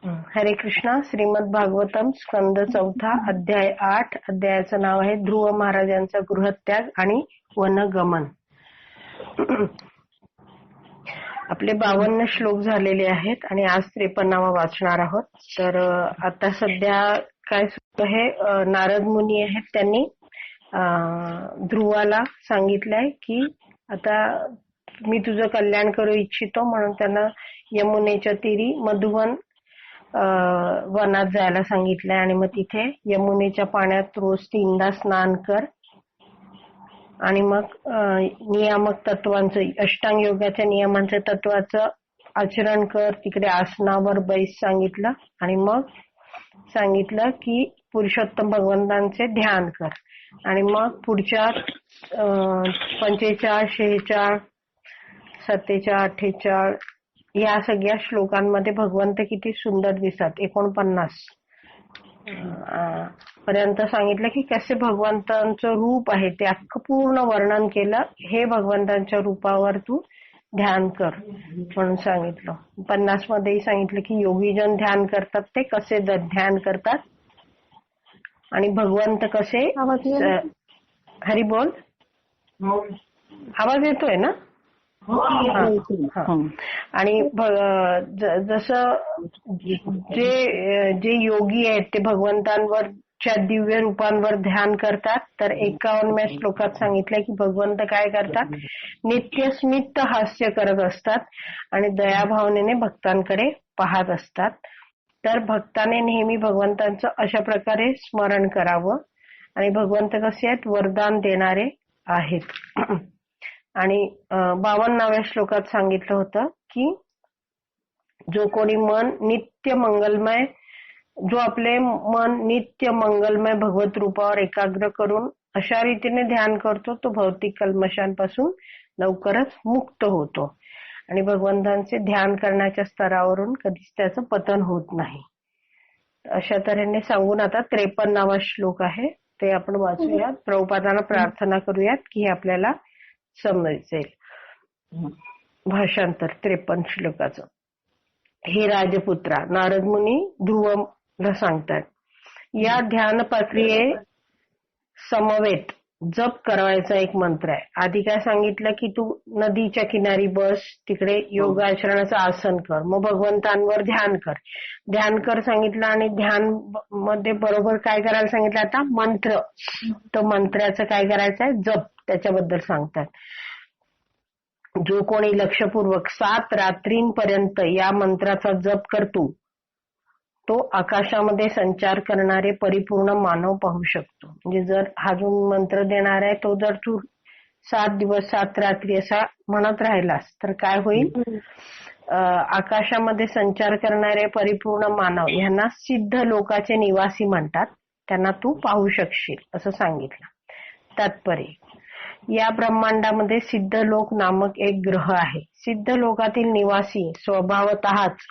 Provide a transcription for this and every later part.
हरे कृष्णा. श्रीमद भागवतम स्कंद चौथा अध्याय 8. अध्यायाचं नाव आहे ध्रुव महाराजांचा गृहत्याग आणि वनगमन. आपले 52 श्लोक झालेले आहेत आणि आज 53वा वाचणार आहोत. तर आता सध्या काय सुरू आहे, नारद मुनी आहेत, त्यांनी ध्रुवाला सांगितलंय की आता मी तुझं कल्याण करू इच्छितो, म्हणून त्यांना यमुनेच्या तीरी मधुवन वनात जायला सांगितलंय आणि मग तिथे यमुनेच्या पाण्यात रोज 3दा स्नान कर आणि मग नियामक तत्वांचं, अष्टांग योगाच्या नियमांच्या तत्वाचं आचरण कर. तिकडे आसनावर बैस सांगितलं आणि मग सांगितलं की पुरुषोत्तम भगवंतांचे ध्यान कर. आणि मग पुढच्या 45, 46, 47, 48 या सगळ्या श्लोकांमध्ये भगवंत किती सुंदर दिसतात. 49 पर्यंत सांगितलं की कसे भगवंतांचं रूप आहे ते अख्खं पूर्ण वर्णन केलं. हे भगवंतांच्या रूपावर तू ध्यान कर म्हणून सांगितलं. 50 मध्येही सांगितलं की योगीजन ध्यान करतात ते कसे ध्यान करतात आणि भगवंत कसे. हरी बोल. आवाज येतोय ना? आणि जसं जे योगी आहेत ते भगवंतांवरच्या दिव्य रूपांवर ध्यान करतात, तर 51व्या श्लोकात सांगितलंय की भगवंत काय करतात, नित्य स्मित हास्य करत असतात आणि दयाभावनेने भक्तांकडे पाहत असतात. तर भक्ताने नेहमी भगवंतांचं अशा प्रकारे स्मरण करावं. आणि भगवंत कसे आहेत, वरदान देणारे आहेत. आणि 52व्या श्लोकात सांगितलं होतं की जो कोणी मन नित्य मंगलमय, जो आपले मन नित्य मंगलमय भगवत रूपावर एकाग्र करून अशा रीतीने ध्यान करतो, तो भौतिक कल्मशांपासून लवकरच मुक्त होतो आणि भगवंतांचे ध्यान करण्याच्या स्तरावरून कधीच त्याचं पतन होत नाही. अशा तऱ्हेने सांगून आता 53वा श्लोक आहे ते आपण वाचूयात. प्रभुपादांना प्रार्थना करूयात की हे आपल्याला समजेल. भाषांतर 53 श्लोकाचं. हे राजपुत्रा, नारद मुनी ध्रुवला सांगतात, या ध्यान प्रक्रिये समवेत जप करायचा एक मंत्र आहे. आधी काय सांगितलं की तू नदीच्या किनारी बस, तिकडे योगाचरणाचं आसन कर, मग भगवंतांवर ध्यान कर. ध्यान कर सांगितलं आणि ध्यान मध्ये बरोबर काय करायला सांगितलं, आता मंत्र. तो मंत्राचं काय करायचं आहे, जप, त्याच्याबद्दल सांगतात. जो कोणी लक्षपूर्वक 7 रात्रींपर्यंत या मंत्राचा जप करतो, तो आकाशामध्ये संचार करणारे परिपूर्ण मानव पाहू शकतो. म्हणजे जर हा जो मंत्र देणार आहे तो जर तू 7 दिवस 7 रात्री असा म्हणत राहिलास तर काय होईल, आकाशामध्ये संचार करणारे परिपूर्ण मानव यांना सिद्ध लोकाचे निवासी म्हणतात, त्यांना तू पाहू शकशील असं सांगितलं. तात्पर्य, या ब्रह्मांडामध्ये सिद्ध लोक नामक एक ग्रह आहे. सिद्ध लोकातील निवासी स्वभावतःच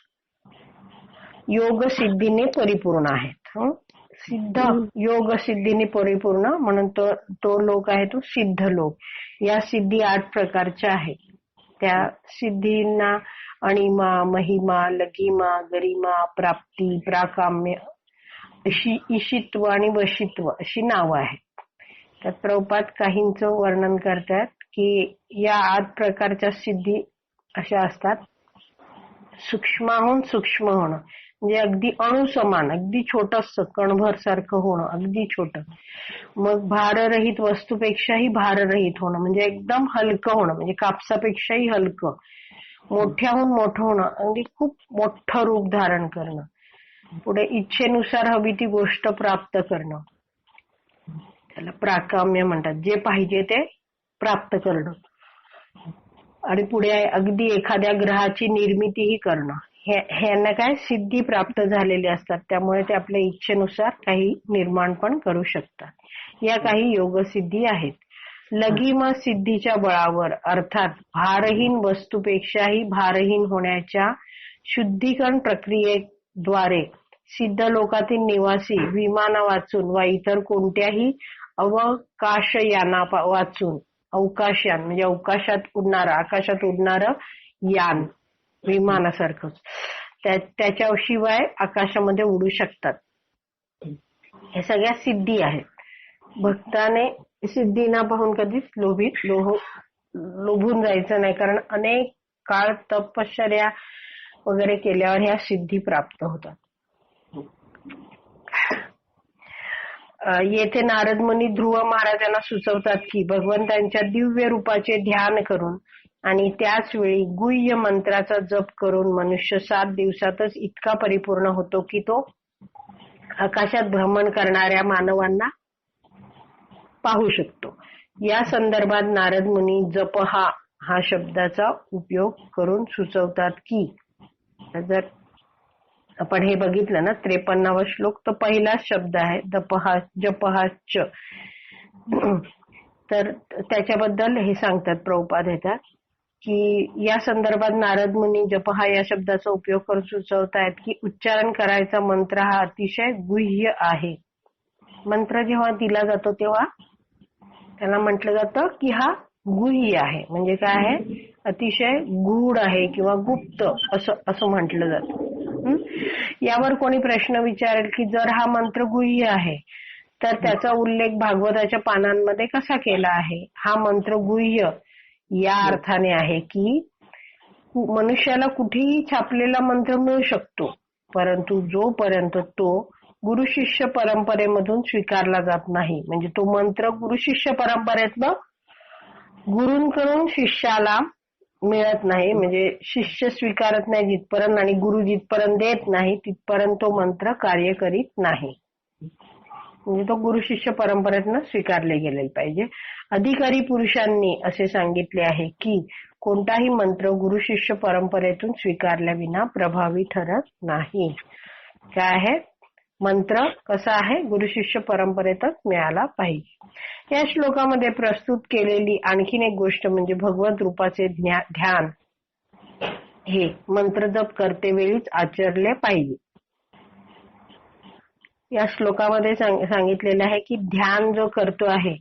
योग सिद्धीने परिपूर्ण आहेत. सिद्ध योग सिद्धीने परिपूर्ण म्हणून तो लोक आहे तो सिद्ध लोक. या सिद्धी 8 प्रकारच्या आहेत. त्या सिद्धींना अणिमा, महिमा, लघिमा, गरिमा, प्राप्ती, प्राकाम्य, ईशित्व आणि वशित्व अशी नावं आहेत. तर प्रभुपाद काहींचं वर्णन करतात की या 8 प्रकारच्या सिद्धी अशा असतात. सूक्ष्माहून सूक्ष्म होणं, म्हणजे अगदी अणुसमान, अगदी छोटंसं कणभर सारखं होणं, अगदी छोटं. मग भाररहित वस्तूपेक्षाही भाररहित होणं, म्हणजे एकदम हलकं होणं, म्हणजे कापसापेक्षाही हलकं. मोठ्याहून मोठं होणं, अगदी खूप मोठं रूप धारण करणं. पुढे इच्छेनुसार हवी ती गोष्ट प्राप्त करणं, त्याला प्राकाम्य म्हणतात. जे पाहिजे ते प्राप्त करणं. आणि पुढे अगदी एखाद्या ग्रहाची निर्मितीही करणं. ह्यांना काय सिद्धी प्राप्त झालेली असतात, त्यामुळे ते आपल्या इच्छेनुसार काही निर्माण पण करू शकतात. या काही योगसिद्धी आहेत. लघिमा सिद्धीच्या बळावर, अर्थात भारहीन वस्तूपेक्षाही भारहीन होण्याच्या शुद्धीकरण प्रक्रियेद्वारे सिद्ध लोकातील निवासी विमान वाचून वा इतर कोणत्याही अवकाशयाना वाचून, अवकाशयान म्हणजे अवकाशात उडणारं, आकाशात उडणारं यान, विमानासारखंच, त्याच्याशिवाय आकाशामध्ये उडू शकतात. हे सगळ्या सिद्धी आहेत. भक्ताने सिद्धींना पाहून कधीच लोभून जायचं नाही, कारण अनेक काळ तपश्चर्या वगैरे केल्यावर ह्या सिद्धी प्राप्त होतात. येथे नारद मुनी ध्रुव महाराजांना सुचवतात की भगवंतांच्या दिव्य रूपाचे ध्यान करून आणि त्याच वेळी गुह्य मंत्राचा जप करून मनुष्य 7 दिवसातच इतका परिपूर्ण होतो की तो आकाशात भ्रमण करणाऱ्या मानवांना पाहू शकतो. या संदर्भात नारद मुनी जप हा शब्दाचा उपयोग करून सुचवतात की, जर आपण हे बघितलं ना 53वा श्लोक, तर पहिलाच शब्द आहे जपहाच. तर त्याच्याबद्दल हे सांगतात प्रभुपाद येतात की या संदर्भात नारद मुनी जपहा या शब्दाचा उपयोग करून सुचवतायत की उच्चारण करायचा मंत्र हा अतिशय गुह्य आहे. मंत्र जेव्हा दिला जातो तेव्हा त्याला म्हटलं जातं की हा गुह्य आहे. म्हणजे काय आहे, अतिशय गूढ आहे किंवा गुप्त असं म्हटलं जातं. यावर कोणी प्रश्न विचारेल की जर हा मंत्र गुह्य आहे तर त्याचा उल्लेख भागवताच्या पानांमध्ये कसा केला आहे. हा मंत्र गुह्य या अर्थाने आहे की मनुष्याला कुठेही छापलेला मंत्र मिळू शकतो, परंतु जोपर्यंत तो गुरु शिष्य परंपरेमधून स्वीकारला जात नाही, म्हणजे तो मंत्र गुरु शिष्य परंपरेतनं गुरूंकडून शिष्याला मिळत नाही, म्हणजे शिष्य स्वीकारत नाही जिथपर्यंत आणि गुरु जिथपर्यंत देत नाही तिथपर्यंत तो मंत्र कार्य करीत नाही. म्हणजे तो गुरु शिष्य परंपरेतनं स्वीकारले गेले पाहिजे. अधिकारी पुरुषांनी असे सांगितले आहे की कोणताही मंत्र गुरु शिष्य परंपरेतून स्वीकारल्याविना प्रभावी ठरत नाही. काय आहे, मंत्र कसा आहे, गुरु शिष्य परंपरेतच मिळाला पाहिजे. या श्लोकामध्ये प्रस्तुत केलेली आणखीन एक गोष्ट म्हणजे भगवत रूपाचे ध्यान हे मंत्र जप करतेवेळीच आचरले पाहिजे. या श्लोकामध्ये सांगितलेलं आहे की ध्यान जो करतो आहे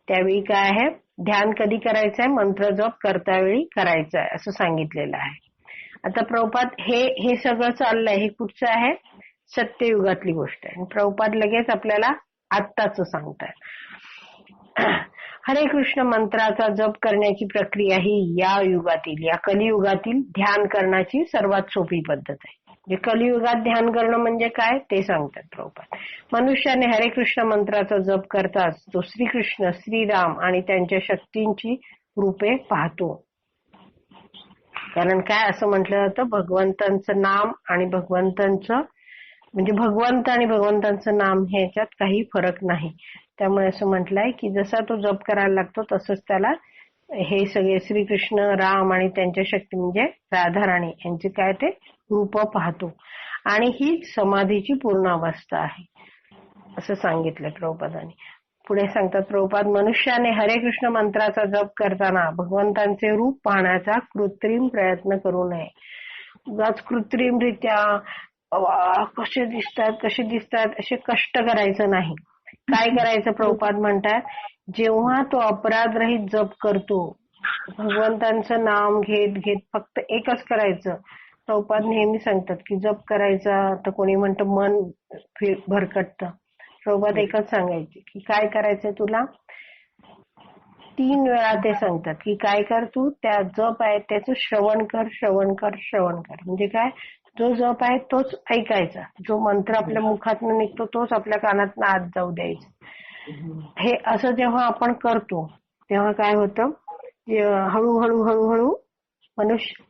त्यावेळी काय आहे, ध्यान कधी करायचं आहे, मंत्र जप करतावेळी करायचं आहे असं सांगितलेलं आहे. आता प्रभुपाद हे सगळं चाललंय, हे कुठचं आहे, सत्ययुगातली गोष्ट आहे. प्रभुपाद लगेच आपल्याला आत्ताच सांगतात. हरे कृष्ण मंत्राचा जप करण्याची प्रक्रिया ही या युगातील, या कलियुगातील ध्यान करण्याची सर्वात सोपी पद्धत आहे. जे कलियुगात ध्यान करणं म्हणजे काय ते सांगतात प्रभुपाद. मनुष्याने हरे कृष्ण मंत्राचा जप करताच तो श्रीकृष्ण, श्रीराम आणि त्यांच्या शक्तींची रूपे पाहतो. कारण काय असं म्हटलं जातं, भगवंतांचं नाम आणि भगवंतांचं म्हणजे भगवंत आणि भगवंतांचं नाम ह्याच्यात काही फरक नाही. त्यामुळे असं म्हटलंय की जसा तो जप करायला लागतो तसंच त्याला हे सगळे श्रीकृष्ण, राम आणि त्यांच्या शक्ती म्हणजे राधाराणी यांचे काय ते रूप पाहतो. आणि हीच समाधीची पूर्ण अवस्था आहे असं सांगितलं प्रभुपादांनी. पुढे सांगतात प्रभुपाद, मनुष्याने हरे कृष्ण मंत्राचा जप करताना भगवंतांचे रूप पाहण्याचा कृत्रिम प्रयत्न करू नये. उगाच कृत्रिमरित्या कसे दिसतात असे कष्ट करायचं नाही. काय करायचं प्रभुपाद म्हणतात, जेव्हा तो अपराधरहित जप करतो, भगवंतांचं नाम घेत फक्त एकच करायचं. प्रभुपाद नेहमी सांगतात की जप करायचा तर कोणी म्हणतं मन भरकटतं. प्रभुपाद एकच सांगायचे की काय करायचंय तुला, 3 वेळा ते सांगतात की काय कर, तू त्या जप आहे त्याचं श्रवण कर. म्हणजे काय, जो जप आहे तोच ऐकायचा, जो मंत्र आपल्या मुखातून निघतो तोच आपल्या कानातून आत जाऊ द्यायचा. हे असं जेव्हा आपण करतो तेव्हा काय होतं, हळूहळू मनुष्य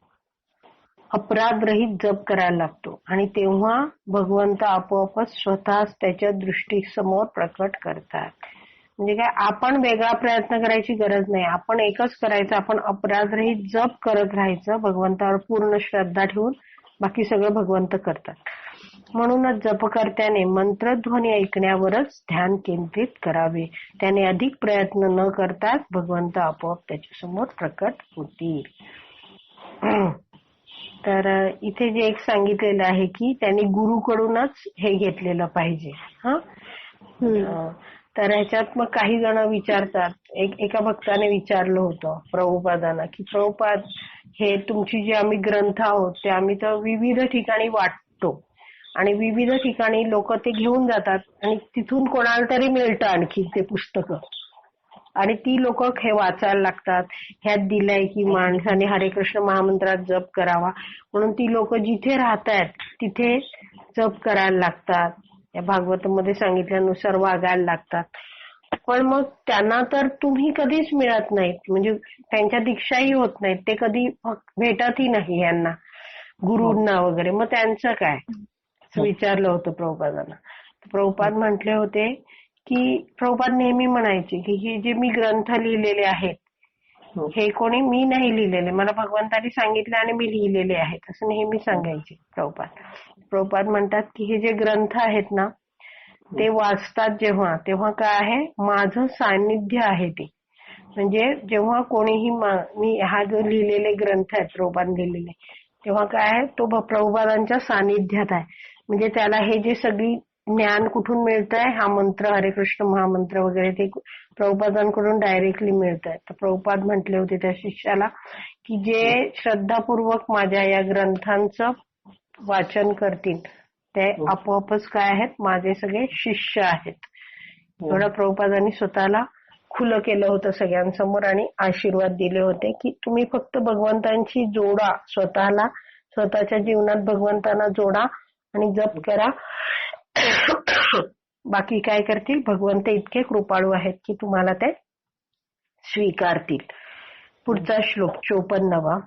अपराधरहित जप करायला लागतो आणि तेव्हा भगवंत आपोआपच स्वतःच त्याच्या दृष्टीसमोर प्रकट करतात. म्हणजे काय, आपण वेगळा प्रयत्न करायची गरज नाही, आपण एकच करायचं, आपण अपराधरहित जप करत राहायचं, भगवंतावर पूर्ण श्रद्धा ठेवून बाकी सगळं भगवंत करतात. म्हणूनच जपकर्त्याने मंत्रध्वनी ऐकण्यावरच ध्यान केंद्रित करावे. त्याने अधिक प्रयत्न न करताच भगवंत आपोआप त्याच्यासमोर प्रकट होतील. तर इथे जे एक सांगितलेलं आहे की त्यांनी गुरुकडूनच हे घेतलेलं पाहिजे. तर ह्याच्यात मग काही जण विचारतात, एका भक्ताने विचारलं होतं प्रभुपादांना की प्रभुपाद, हे तुमची जे आम्ही ग्रंथ आहोत ते आम्ही तर विविध ठिकाणी वाटतो आणि विविध ठिकाणी लोक ते घेऊन जातात आणि तिथून कोणाला तरी मिळतं आणखी ते पुस्तकं आणि ती लोक हे वाचायला लागतात. ह्यात दिलंय की माणसाने हरे कृष्ण महामंत्रात जप करावा म्हणून ती लोक जिथे राहतायत तिथे जप करायला लागतात. या भागवतामध्ये सांगितल्यानुसार वागायला लागतात. पण मग त्यांना तर तुम्ही कधीच मिळत नाहीत, म्हणजे त्यांच्या दीक्षाही होत नाहीत, ते कधी भेटतही नाही यांना गुरूंना वगैरे. मग त्यांचं काय असं विचारलं होतं प्रभुपादांना. प्रभुपाद म्हटले होते की प्रभुपाद नेहमी म्हणायचे की हे जे मी ग्रंथ लिहिलेले आहेत हे कोणी मी नाही लिहिलेले, मला भगवंतांनी सांगितले आणि मी लिहिलेले आहेत असं नेहमी सांगायचे प्रभुपाद. प्रभुपाद म्हणतात की हे जे ग्रंथ आहेत ना ते वाचतात जेव्हा तेव्हा काय आहे, माझं सान्निध्य आहे ते. म्हणजे जेव्हा कोणीही मी हा जो लिहिलेले ग्रंथ आहेत प्रभुपाद लिहिलेले तेव्हा काय आहे, तो प्रभुपादांच्या सान्निध्यात आहे. म्हणजे त्याला हे जे सगळी ज्ञान कुठून मिळतंय, हा मंत्र हरे कृष्ण महामंत्र वगैरे ते प्रभुपादांकडून डायरेक्टली मिळतंय. तर प्रभुपाद म्हटले होते त्या शिष्याला की जे श्रद्धापूर्वक माझ्या या ग्रंथांचं वाचन करतील ते आपोआपच काय आहेत, माझे सगळे शिष्य आहेत. एवढं प्रभुपादांनी स्वतःला खुलं केलं होतं सगळ्यांसमोर आणि आशीर्वाद दिले होते की तुम्ही फक्त भगवंतांची जोडा, स्वतःला स्वतःच्या जीवनात भगवंतांना जोडा आणि जप करा. बाकी काय करतील, भगवंत इतके कृपाळू आहेत की तुम्हाला ते स्वीकारतील. पुढचा श्लोक 54वा.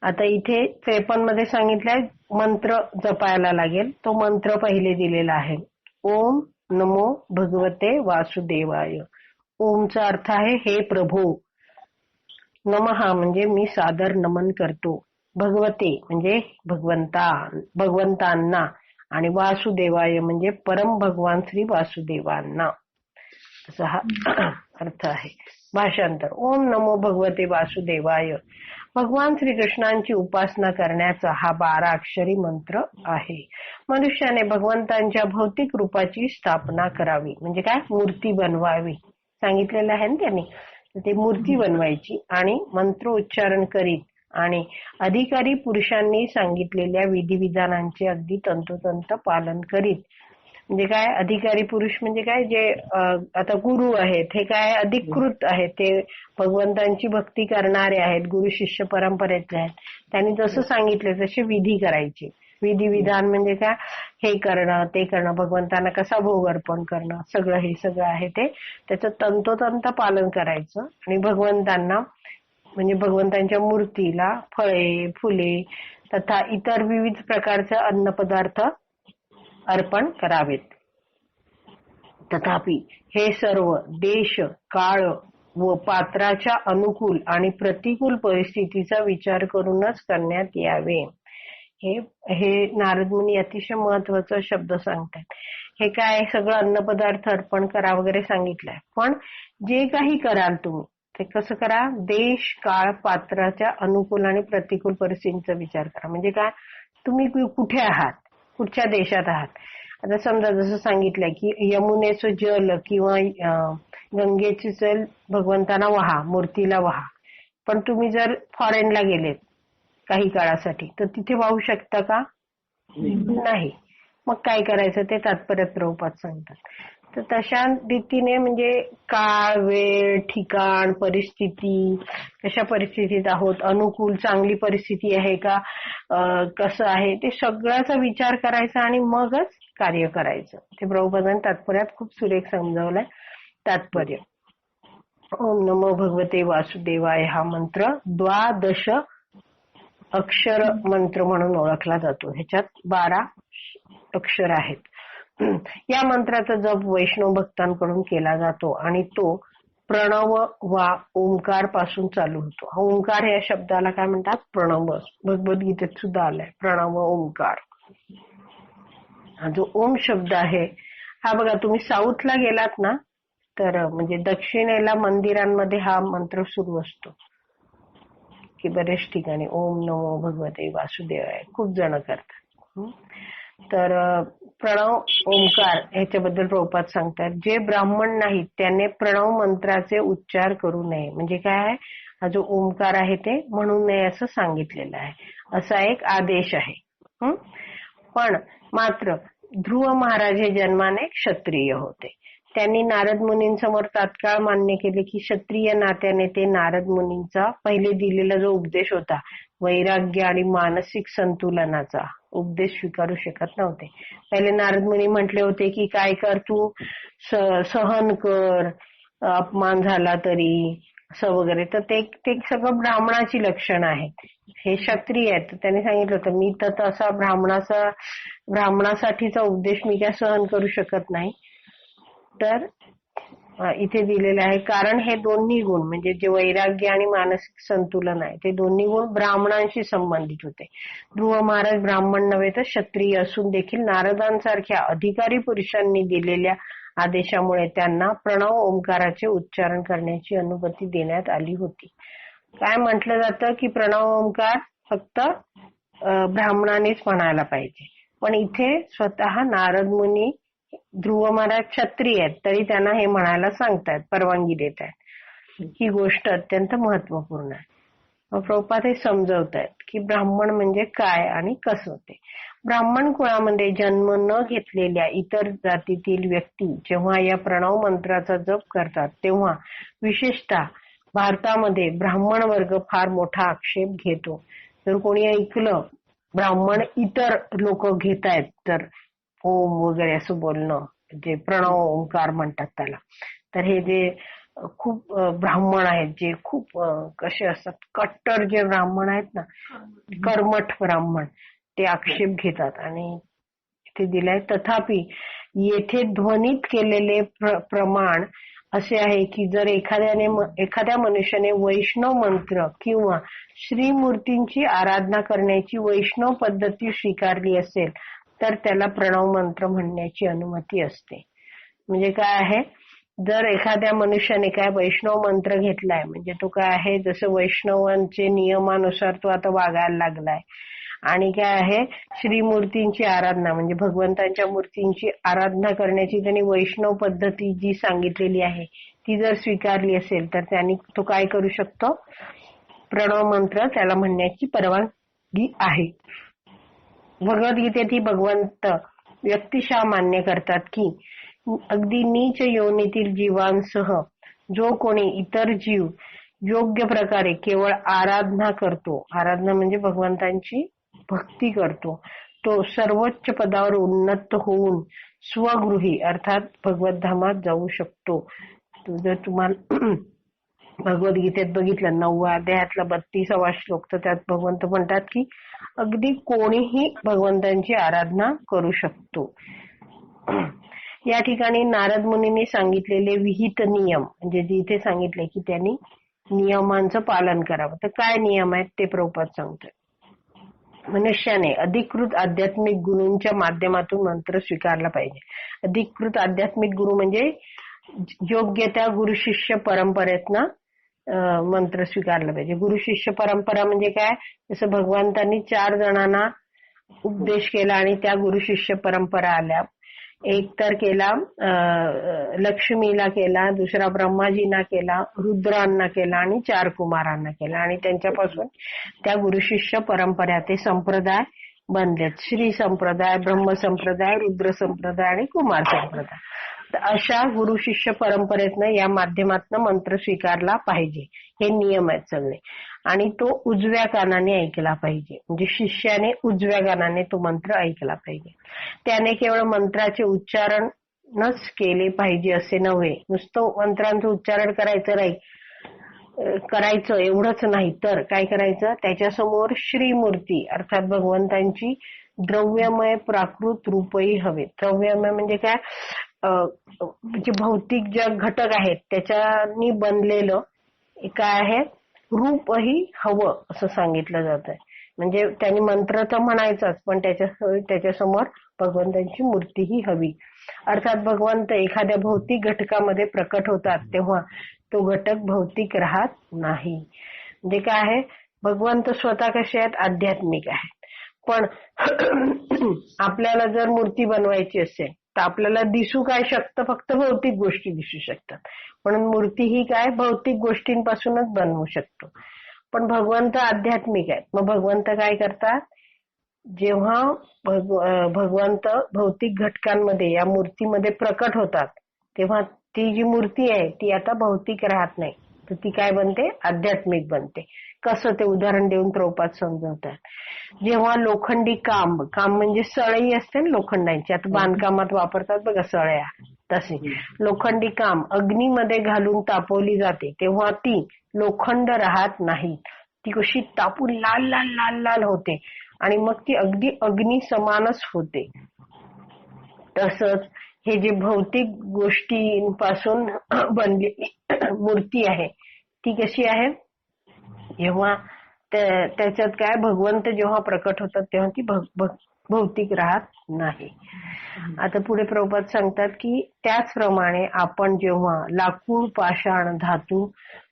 आता इथे 53 मध्ये सांगितलंय मंत्र जपायला लागेल. तो मंत्र पहिले दिलेला आहे, ओम नमो भगवते वासुदेवाय. ओमचा अर्थ आहे हे प्रभू, नमः म्हणजे मी सादर नमन करतो, भगवते म्हणजे भगवंतांना आणि वासुदेवाय म्हणजे परम भगवान श्री वासुदेवांना, असा हा अर्थ आहे. भाषांतर. ओम नमो भगवते वासुदेवाय. भगवान श्रीकृष्णांची उपासना करण्याचा हा 12 अक्षरी मंत्र आहे. मनुष्याने भगवंतांच्या भौतिक रूपाची स्थापना करावी, म्हणजे काय, मूर्ती बनवावी सांगितलेलं आहे ना त्यांनी. ते मूर्ती बनवायची आणि मंत्र उच्चारण करीत आणि अधिकारी पुरुषांनी सांगितलेल्या विधिविधानांचे अगदी तंतोतंत पालन करीत. म्हणजे काय, अधिकारी पुरुष म्हणजे काय, जे आता गुरु आहेत हे काय अधिकृत आहेत, ते भगवंतांची भक्ती करणारे आहेत, गुरु शिष्य परंपरेतले आहेत. त्यांनी जसं सांगितलं तसे विधी करायचे. विधिविधान म्हणजे काय, हे करणं ते करणं, भगवंतांना कसा भोग अर्पण करणं, सगळं हे सगळं आहे ते त्याचं तंतोतंत पालन करायचं. आणि भगवंतांना म्हणजे भगवंतांच्या मूर्तीला फळे फुले तथा इतर विविध प्रकारचे अन्नपदार्थ अर्पण करावेत. तथापि हे सर्व देश काळ व पात्राच्या अनुकूल आणि प्रतिकूल परिस्थितीचा विचार करूनच करण्यात यावे. हे नारद मुनी अतिशय महत्वाचा शब्द सांगतात. हे काय सगळं अन्नपदार्थ अर्पण करा वगैरे सांगितलंय, पण जे काही कराल तुम्ही ते कसं करा, देश काळ पात्राच्या अनुकूल आणि प्रतिकूल परिस्थितीचा विचार करा. म्हणजे काय, तुम्ही कुठे आहात, कुठच्या देशात आहात. आता समजा जसं सांगितलंय की यमुनेचं जल किंवा गंगेचे जल भगवंतांना वहा, मूर्तीला वहा. पण तुम्ही जर फॉरेनला गेलेत काही काळासाठी तर तिथे वाहू शकता का, नाही. मग काय करायचं ते तात्पर्य प्रभुपाद सांगतात. तर तशा रीतीने म्हणजे काळ, वेळ, ठिकाण, परिस्थिती, कशा परिस्थितीत आहोत, अनुकूल चांगली परिस्थिती आहे का, कसं आहे, ते सगळ्याचा विचार करायचा आणि मगच कार्य करायचं. ते प्रभुपादांनी तात्पर्यात खूप सुरेख समजावलंय. तात्पर्य. ओम नमो भगवते वासुदेवाय हा मंत्र 12 अक्षर मंत्र म्हणून ओळखला जातो. ह्याच्यात 12 अक्षर आहेत. या मंत्राचा जप वैष्णव भक्तांकडून केला जातो आणि तो प्रणव वा ओंकार पासून चालू होतो. हा ओंकार या शब्दाला काय म्हणतात, प्रणव. भगवद्गीतेत सुद्धा आलाय प्रणव ओंकार. हा जो ओम शब्द आहे हा बघा, तुम्ही साऊथला गेलात ना तर म्हणजे दक्षिणेला मंदिरांमध्ये हा मंत्र सुरू असतो की बरेच ठिकाणी ओम नमो भगवते वासुदेवाय खूप जण करतात. तर प्रणव ओंकार ह्याच्याबद्दल प्रभुपाद सांगतात, जे ब्राह्मण नाहीत त्याने प्रणव मंत्राचे उच्चार करू नये. म्हणजे काय आहे, हा जो ओंकार आहे ते म्हणू नये असं सांगितलेलं आहे. असा एक आदेश आहे. पण मात्र ध्रुव महाराज हे जन्माने क्षत्रिय होते. त्यांनी नारद मुनींसमोर तात्काळ मान्य केले की क्षत्रिय नात्याने ते नारद मुनींचा पहिले दिलेला जो उपदेश होता, वैराग्य आणि मानसिक संतुलनाचा उपदेश स्वीकारू शकत नव्हते. पहिले नारद मुनी म्हटले होते की काय कर तू, सहन कर, अपमान झाला तरी असं वगैरे. तर ते सगळं ब्राह्मणाची लक्षणं आहेत. हे क्षत्रिय आहेत. तर त्यांनी सांगितलं होतं मी तर तसा ब्राह्मणासाठीचा उपदेश मी काय सहन करू शकत नाही. तर इथे दिलेलं आहे, कारण हे दोन्ही गुण म्हणजे जे वैराग्य आणि मानसिक संतुलन आहे ते दोन्ही गुण ब्राह्मणांशी संबंधित होते. ध्रुव महाराज ब्राह्मण नव्हे तर क्षत्रिय असून देखील नारदांसारख्या अधिकारी पुरुषांनी दिलेल्या आदेशामुळे त्यांना प्रणव ओंकाराचे उच्चारण करण्याची अनुमती देण्यात आली होती. काय म्हटलं जातं की प्रणव ओंकार फक्त ब्राह्मणानेच म्हणायला पाहिजे. पण इथे स्वतः नारद मुनी, ध्रुव महाराज क्षत्रिय आहेत तरी त्यांना हे म्हणायला सांगतायत, परवानगी देत आहेत. ही गोष्ट अत्यंत महत्वपूर्ण आहे. प्रभुपाद हे समजवतायत की ब्राह्मण म्हणजे काय आणि कसं ते. ब्राह्मण कुळामध्ये जन्म न घेतलेल्या इतर जातीतील व्यक्ती जेव्हा या प्रणव मंत्राचा जप करतात तेव्हा विशेषतः भारतामध्ये ब्राह्मण वर्ग फार मोठा आक्षेप घेतो. जर कोणी ऐकलं ब्राह्मण इतर लोक घेतायत तर ओम वगैरे असं बोलणं, जे प्रणव ओंकार म्हणतात त्याला, तर हे जे खूप ब्राह्मण आहेत, जे खूप कसे असतात, कट्टर जे ब्राह्मण आहेत ना, कर्मठ ब्राह्मण, ते आक्षेप घेतात. आणि इथे दिलंय तथापि येथे ध्वनित केलेले प्रमाण असे आहे की जर एखाद्या मनुष्याने वैष्णव मंत्र किंवा श्रीमूर्तींची आराधना करण्याची वैष्णव पद्धती स्वीकारली असेल तर त्याला प्रणव मंत्र म्हणण्याची अनुमती असते. म्हणजे काय आहे, जर एखाद्या मनुष्याने काय वैष्णव मंत्र घेतलाय म्हणजे तो काय आहे, जसं वैष्णवांचे नियमानुसार तो आता वागायला लागलाय. आणि काय आहे, श्रीमूर्तींची आराधना म्हणजे भगवंतांच्या मूर्तींची आराधना करण्याची त्यांनी वैष्णव पद्धती जी सांगितलेली आहे ती जर स्वीकारली असेल तर त्यांनी तो काय करू शकतो, प्रणव मंत्र त्याला म्हणण्याची परवानगी आहे. भगवद्गीतेत भगवंत व्यक्तिशः मान्य करतात की अगदी नीच योनीतील जीवांसह जो कोणी इतर जीव योग्य प्रकारे केवळ आराधना करतो, आराधना म्हणजे भगवंतांची भक्ती करतो, तो सर्वोच्च पदावर उन्नत होऊन स्वगृही अर्थात भगवद्धामात जाऊ शकतो. जर तुम्हाला भगवद्गीतेत बघितलं 9व्या अध्यायातला 32वा श्लोक, तर त्यात भगवंत म्हणतात की अगदी कोणीही भगवंतांची आराधना करू शकतो. या ठिकाणी नारद मुनींनी सांगितलेले विहित नियम म्हणजे जिथे सांगितले की त्यांनी नियमांचं पालन करावं, तर काय नियम आहेत ते प्रभुपाद सांगतात. मनुष्याने अधिकृत आध्यात्मिक गुरूंच्या माध्यमातून मंत्र स्वीकारला पाहिजे. अधिकृत आध्यात्मिक गुरु म्हणजे योग्य त्या गुरु शिष्य परंपरेतनं मंत्र स्वीकारला पाहिजे. गुरु शिष्य परंपरा म्हणजे काय, जसं भगवंतांनी 4 जणांना उपदेश केला आणि त्या गुरु शिष्य परंपरा आल्या. एक तर केला लक्ष्मीला केला, दुसरा ब्रह्माजींना केला, रुद्रांना केला आणि 4 कुमारांना केला. आणि त्यांच्यापासून त्या गुरु शिष्य परंपरा ते संप्रदाय बनलेत. श्री संप्रदाय, ब्रह्म संप्रदाय, रुद्र संप्रदाय आणि कुमार संप्रदाय. तर अशा गुरु शिष्य परंपरेतनं या माध्यमातनं मंत्र स्वीकारला पाहिजे. हे नियम आहेत सगळे. आणि तो उजव्या कानाने ऐकला पाहिजे, म्हणजे शिष्याने उजव्या कानाने तो मंत्र ऐकला पाहिजे. त्याने केवळ मंत्राचे उच्चारणच केले पाहिजे असे नव्हे, नुसतं मंत्रांचं उच्चारण करायचं एवढंच नाही, तर काय करायचं, त्याच्यासमोर श्रीमूर्ती अर्थात भगवंतांची द्रव्यमय प्राकृत रूपही हवे. द्रव्यमय म्हणजे काय, जे भौतिक जे घटक आहेत त्याच्यानी बनलेलं काय आहे, रूपही हवं असं सांगितलं जात आहे. म्हणजे त्यांनी मंत्र तर म्हणायचाच, पण त्याच्यासमोर भगवंतांची मूर्तीही हवी. अर्थात भगवंत एखाद्या भौतिक घटकामध्ये प्रकट होतात तेव्हा तो घटक भौतिक राहत नाही. म्हणजे काय आहे, भगवंत स्वतः कसे आहेत, आध्यात्मिक आहेत. पण आपल्याला जर मूर्ती बनवायची असेल तर आपल्याला दिसू काय शकतं, फक्त भौतिक गोष्टी दिसू शकतात. म्हणून मूर्ती ही काय भौतिक गोष्टींपासूनच बनवू शकतो. पण भगवंत आध्यात्मिक आहेत. मग भगवंत काय करतात, जेव्हा भगवंत भौतिक घटकांमध्ये या मूर्तीमध्ये प्रकट होतात तेव्हा ती जी मूर्ती आहे ती आता भौतिक राहत नाही, तर ती काय बनते, आध्यात्मिक बनते. कसं ते उदाहरण देऊन प्रभुपाद समजवतात. जेव्हा लोखंडी काम म्हणजे सळई असते ना लोखंडांची, आता बांधकामात वापरतात बघा सळया, तशी लोखंडी काम अग्नीमध्ये घालून तापवली जाते तेव्हा ती लोखंड राहत नाही, ती कशी तापून लाल लाल लाल लाल होते आणि मग ती अगदी अग्नी समानच होते. तसंच हे जे भौतिक गोष्टींपासून बनलेली मूर्ती आहे ती कशी आहे, जेव्हा त्याच्यात काय भगवंत जेव्हा प्रकट होतात तेव्हा ती भौतिक राहत नाही. आता पुढे प्रभुपाद सांगतात की त्याचप्रमाणे आपण जेव्हा लाकूड, पाषाण, धातू,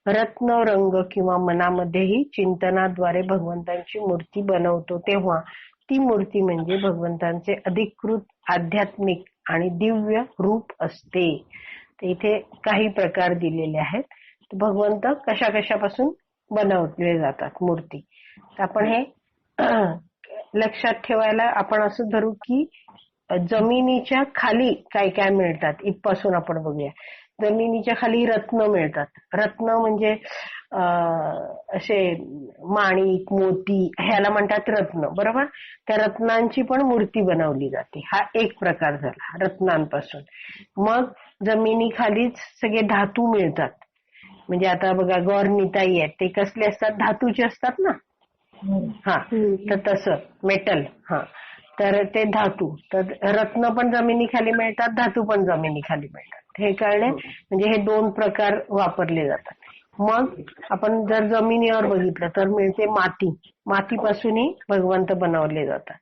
रत्न, रंग किंवा मनामध्येही चिंतनाद्वारे भगवंतांची मूर्ती बनवतो तेव्हा ती मूर्ती म्हणजे भगवंतांचे अधिकृत आध्यात्मिक आणि दिव्य रूप असते. तर इथे काही प्रकार दिलेले आहेत. भगवंत कशा कशापासून बनवले जातात मूर्ती, तर आपण हे लक्षात ठेवायला आपण असं धरू की जमिनीच्या खाली काय काय मिळतात इथपासून आपण बघूया. जमिनीच्या खाली रत्न मिळतात. रत्न म्हणजे असे माणिक, मोती ह्याला म्हणतात रत्न, बरोबर. त्या रत्नांची पण मूर्ती बनवली जाते. हा एक प्रकार झाला रत्नांपासून. मग जमिनीखालीच सगळे धातू मिळतात. म्हणजे आता बघा गौरनिताई आहेत ते कसले असतात, धातूचे असतात ना. हा, तर तसं मेटल. हा, तर ते धातू, तर रत्न पण जमिनीखाली मिळतात, धातू पण जमिनीखाली मिळतात. हे कळले, म्हणजे हे दोन प्रकार वापरले जातात. मग आपण जर जमिनीवर बघितलं तर मिळते माती. मातीपासूनही भगवंत बनवले जातात.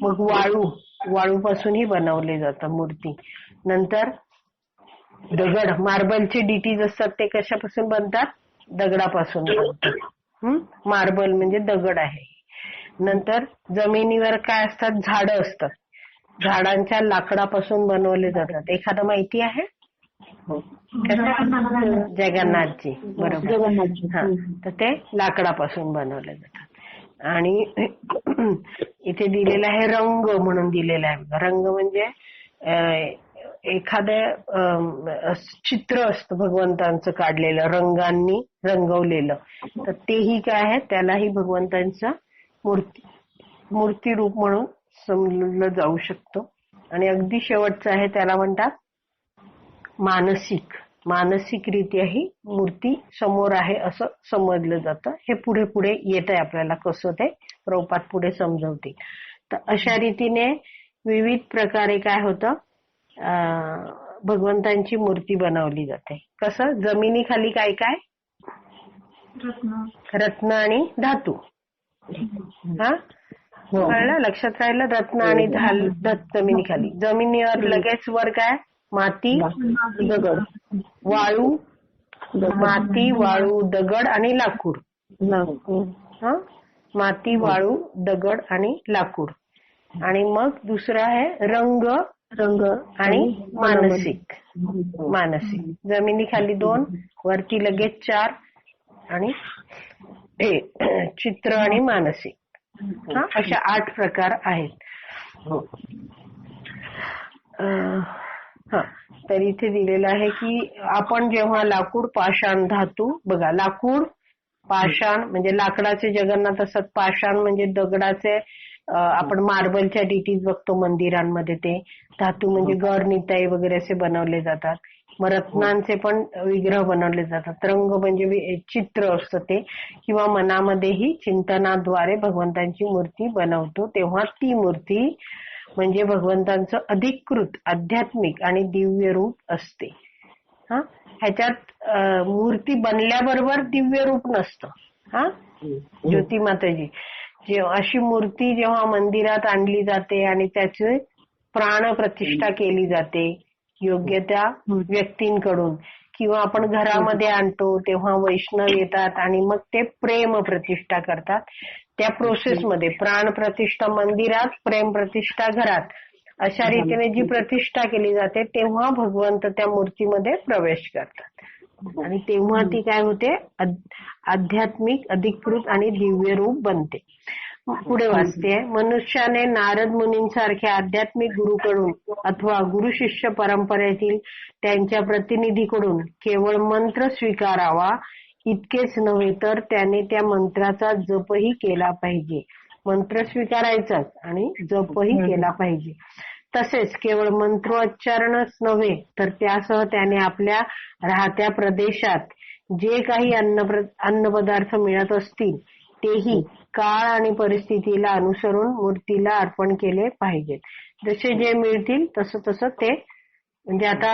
मग वाळूपासूनही बनवले जातात मूर्ती. नंतर दगड, मार्बलचे डिटीज असतात ते कशापासून बनतात, दगडापासून बनतात. मार्बल म्हणजे दगड आहे. नंतर जमिनीवर काय असतात, झाडं असतात, झाडांच्या लाकडापासून बनवले जातात. एखादं माहिती आहे, जगन्नाथजी, बरोबर. हा, तर ते लाकडापासून बनवले जातात. आणि इथे दिलेलं आहे रंग म्हणून दिलेलं आहे. रंग म्हणजे एखादं चित्र असतं भगवंतांचं काढलेलं, रंगांनी रंगवलेलं, तर तेही काय आहे, त्यालाही भगवंतांचं मूर्ती रूप म्हणून समजलं जाऊ शकतो. आणि अगदी शेवटचं आहे त्याला म्हणतात मानसिकरित्या ही मूर्ती समोर आहे असं समजलं जातं. हे पुढे पुढे येत आहे आपल्याला कसं ते प्रभुपाद पुढे समजवतील. तर अशा रीतीने विविध प्रकारे काय होतं, भगवंतांची मूर्ती बनवली जाते. कसं, जमिनीखाली काय काय, रत्न आणि धातू. हा, कळलं, लक्षात राहिलं. रत्न आणि जमिनीखाली. जमिनीवर लगेच वर काय, माती, दगड, वाळू, माती, वाळू, दगड आणि लाकूड. हा, माती, वाळू, दगड आणि लाकूड. आणि मग दुसरं आहे रंग आणि मानसिक. जमिनीखाली 2, वरती लगेच 4 आणि चित्र आणि मानसिक. हा, अशा 8 प्रकार आहेत. हा, तर इथे दिलेलं आहे की आपण जेव्हा लाकूड, पाषाण, धातू, बघा लाकूड, पाषाण म्हणजे लाकडाचे जगन्नाथ असतात, पाषाण म्हणजे दगडाचे आपण मार्बलच्या डिटीज बघतो मंदिरांमध्ये, ते धातू म्हणजे गौरनिताई वगैरे असे बनवले जातात. मग रत्नांचे पण विग्रह बनवले जातात. रंग म्हणजे चित्र असतं ते, किंवा मनामध्येही चिंतनाद्वारे भगवंतांची मूर्ती बनवतो तेव्हा ती मूर्ती म्हणजे भगवंतांचं अधिकृत आध्यात्मिक आणि दिव्य रूप असते. हा, ह्याच्यात मूर्ती बनल्याबरोबर दिव्य रूप नसतं. हा, ज्योती माताजी, अशी मूर्ती जेव्हा मंदिरात आणली जाते आणि त्याची प्राण प्रतिष्ठा केली जाते योग्य त्या व्यक्तींकडून, किंवा आपण घरामध्ये आणतो तेव्हा वैष्णव येतात आणि मग ते प्रेम प्रतिष्ठा करतात, त्या प्रोसेसमध्ये प्राण प्रतिष्ठा मंदिरात, प्रेम प्रतिष्ठा घरात, अशा रीतीने जी प्रतिष्ठा केली जाते तेव्हा भगवंत त्या मूर्तीमध्ये प्रवेश करतात आणि तेव्हा ती काय होते, आध्यात्मिक, अधिकृत आणि दिव्य रूप बनते. पुढे वाचते, मनुष्याने नारद मुनींसारख्या आध्यात्मिक गुरुकडून अथवा गुरु शिष्य परंपरेतील त्यांच्या प्रतिनिधीकडून केवळ मंत्र स्वीकारावा. इतकेच नव्हे तर त्याने त्या मंत्राचा जपही केला पाहिजे. मंत्र स्वीकारायचाच आणि जपही केला पाहिजे. तसेच केवळ मंत्रोच्चारणच नव्हे तर त्यासह त्याने आपल्या राहत्या प्रदेशात जे काही अन्नपदार्थ मिळत असतील तेही काळ आणि परिस्थितीला अनुसरून मूर्तीला अर्पण केले पाहिजेत. जसे जे मिळतील तसं तसं ते, म्हणजे आता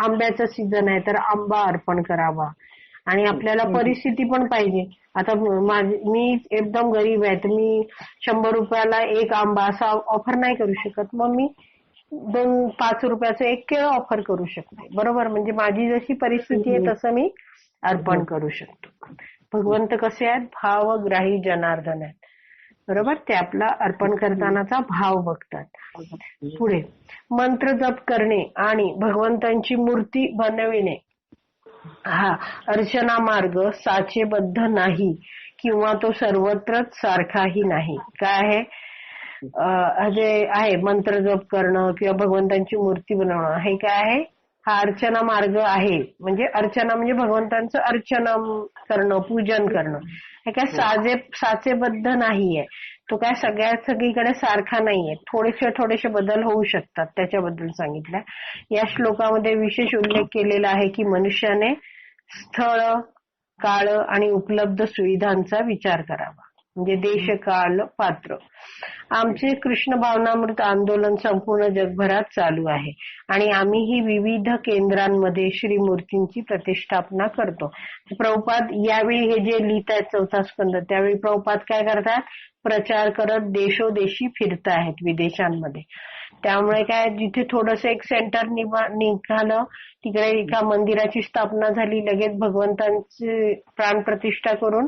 आंब्याचं सीझन आहे तर आंबा अर्पण करावा. आणि आपल्याला परिस्थिती पण पाहिजे. आता मी एकदम गरीब आहे तर मी 100 रुपयाला एक आंबा असा ऑफर नाही करू शकत. मग मी 5 रुपयाचं एक केळं ऑफर करू शकते. बरोबर, म्हणजे माझी जशी परिस्थिती आहे तसं मी अर्पण करू शकतो. भगवंत कसे आहेत, भावग्राही जनार्दन आहेत. बरोबर, ते आपला अर्पण करतानाचा भाव बघतात. पुढे, मंत्र जप करणे आणि भगवंतांची मूर्ती बनविणे हा अर्चना मार्ग साचेबद्ध नाही किंवा तो सर्वत्रच सारखाही नाही. काय आहे, जे आहे मंत्र जप करणं किंवा भगवंतांची मूर्ती बनवणं, हे काय आहे, हा अर्चना मार्ग आहे. म्हणजे अर्चना म्हणजे भगवंतांचं अर्चना करणं, पूजन करणं. हे काय साचेबद्ध नाहीये. तो काय सगळीकडे सारखा नाहीये. थोडेसे बदल होऊ शकतात, त्याच्याबद्दल सांगितलंय. या श्लोकामध्ये विशेष उल्लेख केलेला आहे की मनुष्याने स्थळ, काळ आणि उपलब्ध सुविधांचा विचार करावा. म्हणजे देश, काळ, पात्र. आमचे कृष्ण भावनामृत आंदोलन संपूर्ण जगभरात चालू आहे आणि आम्हीही विविध केंद्रांमध्ये श्रीमूर्तींची प्रतिष्ठापना करतो. प्रभुपाद यावेळी हे जे लिहित आहेत 4था स्कंद, त्यावेळी प्रभुपाद काय करतात, प्रचार करत देशोदेशी फिरत आहेत विदेशांमध्ये. त्यामुळे काय, जिथे थोडंसं एक सेंटर निघालं तिकडे एका मंदिराची स्थापना झाली, लगेच भगवंतांची प्राणप्रतिष्ठा करून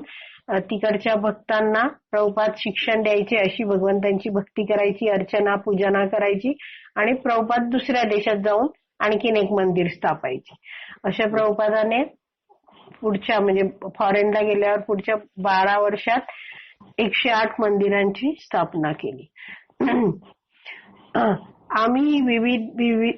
तिकडच्या भक्तांना प्रभुपाद शिक्षण द्यायचे. अशी भगवंतांची भक्ती करायची, अर्चना पूजना करायची आणि प्रभुपाद दुसऱ्या देशात जाऊन आणखीन एक मंदिर स्थापायचे. अशा प्रभुपादाने पुढच्या म्हणजे फॉरेनला गेल्यावर पुढच्या 12 वर्षात 108 मंदिरांची स्थापना केली. आम्ही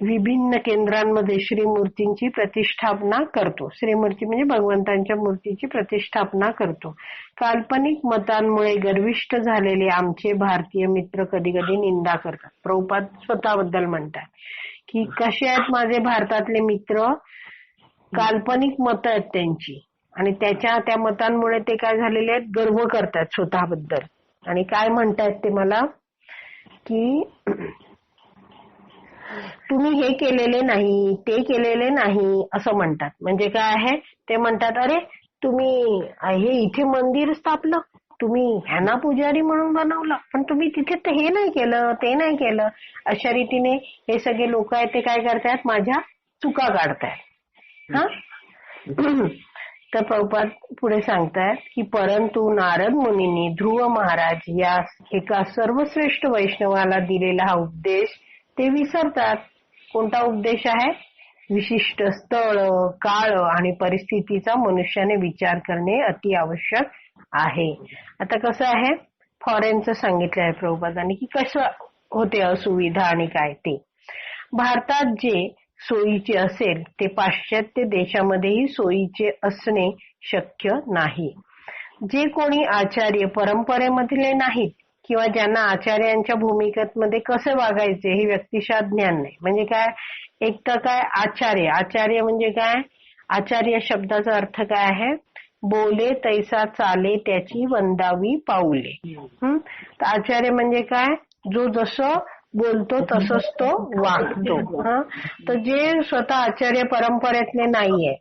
विभिन्न केंद्रांमध्ये श्रीमूर्तींची प्रतिष्ठापना करतो. श्रीमूर्ती म्हणजे भगवंतांच्या मूर्तीची प्रतिष्ठापना करतो. काल्पनिक मतांमुळे गर्विष्ठ झालेले आमचे भारतीय मित्र कधी कधी निंदा करतात. प्रभुपाद स्वतःबद्दल म्हणतात की कसे आहेत माझे भारतातले मित्र, काल्पनिक मत आहेत त्यांची आणि त्या मतांमुळे ते काय झालेले आहेत, गर्व करतात स्वतःबद्दल. आणि काय म्हणतात ते मला की तुम्ही हे केलेले नाही, ते केलेले नाही असं म्हणतात. म्हणजे काय आहे, ते म्हणतात अरे तुम्ही हे इथे मंदिर स्थापलं, तुम्ही ह्यांना पुजारी म्हणून बनवलं, पण तुम्ही तिथे हे नाही केलं, ते नाही केलं. अशा रीतीने हे सगळे लोक आहेत ते काय करतात, माझ्या चुका काढतायत. हा तर प्रभुपाद पुढे सांगतायत की परंतु नारद मुनींनी ध्रुव महाराज या एका सर्वश्रेष्ठ वैष्णवाला दिलेला हा उपदेश ते विसरतात. कोणता उपदेश आहे, विशिष्ट स्थळ, काळ आणि परिस्थितीचा मनुष्याने विचार करणे अति आवश्यक आहे. आता कसं आहे, फॉरेनचं सांगितलं आहे प्रभुपादांनी की कसं होते असुविधा आणि काय ते. भारतात जे सोयीचे असेल ते पाश्चात्य देशामध्येही सोयीचे असणे शक्य नाही. जे कोणी आचार्य परंपरेमधले नाहीत किंवा ज्यांना आचार्यांच्या भूमिकेमध्ये कसे वागायचे हे व्यक्तिशः ज्ञान नाही. म्हणजे काय, एक तर काय आचार्य म्हणजे काय, आचार्य शब्दाचा अर्थ काय आहे, बोले तैसा चाले त्याची वंदावी पाऊले. तर आचार्य म्हणजे काय, जो जसं बोलतो तसंच तो वागतो. तर जे स्वतः आचार्य परंपरेतले नाहीये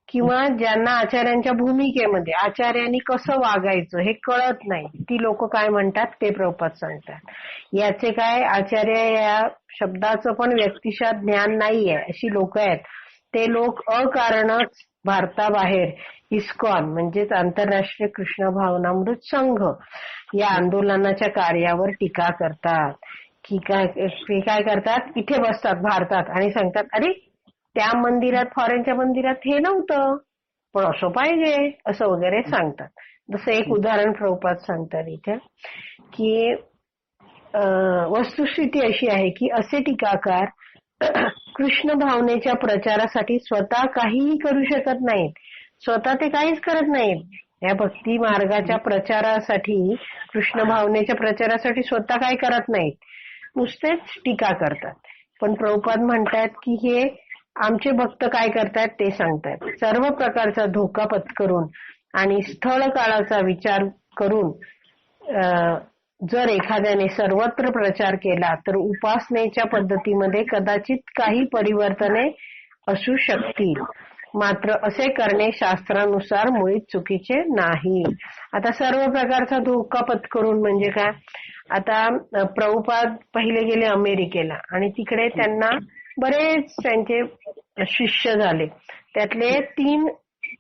किंवा ज्यांना आचार्यांच्या भूमिकेमध्ये आचार्यांनी कसं वागायचं हे कळत नाही, ती लोक काय म्हणतात ते प्रभुपाद सांगतात. याचे काय, आचार्य या शब्दाचं पण व्यक्तिशः ज्ञान नाहीये अशी लोक आहेत. ते लोक अकारणच भारताबाहेर इस्कॉन म्हणजेच आंतरराष्ट्रीय कृष्ण भावनामृत संघ या आंदोलनाच्या कार्यावर टीका करतात. की काय करतात, इथे बसतात भारतात आणि सांगतात अरे त्या मंदिरात, फॉरेनच्या मंदिरात हे नव्हतं, पण असं पाहिजे असं वगैरे सांगतात. जसं एक उदाहरण प्रभुपाद सांगतात इथे की वस्तुस्थिती अशी आहे की असे टीकाकार कृष्ण भावनेच्या प्रचारासाठी स्वतः काहीही करू शकत नाहीत. स्वतः ते काहीच करत नाहीत. या भक्ती मार्गाच्या प्रचारासाठी, कृष्ण भावनेच्या प्रचारासाठी स्वतः काय करत नाहीत, नुसतेच टीका करतात. पण प्रभुपाद म्हणतात की हे आमचे भक्त काय करतात ते सांगतात. सर्व प्रकारचा धोका पत्करून आणि स्थळ काळाचा विचार करून जर एखाद्याने सर्वत्र प्रचार केला तर उपासनेच्या पद्धतीमध्ये कदाचित काही परिवर्तने असू शकतील. मात्र असे करणे शास्त्रानुसार मुळीच चुकीचे नाही. आता सर्व प्रकारचा धोका पत्करून म्हणजे काय, आता प्रभुपाद पहिले गेले अमेरिकेला आणि तिकडे त्यांना बरेच त्यांचे शिष्य झाले. त्यातले 3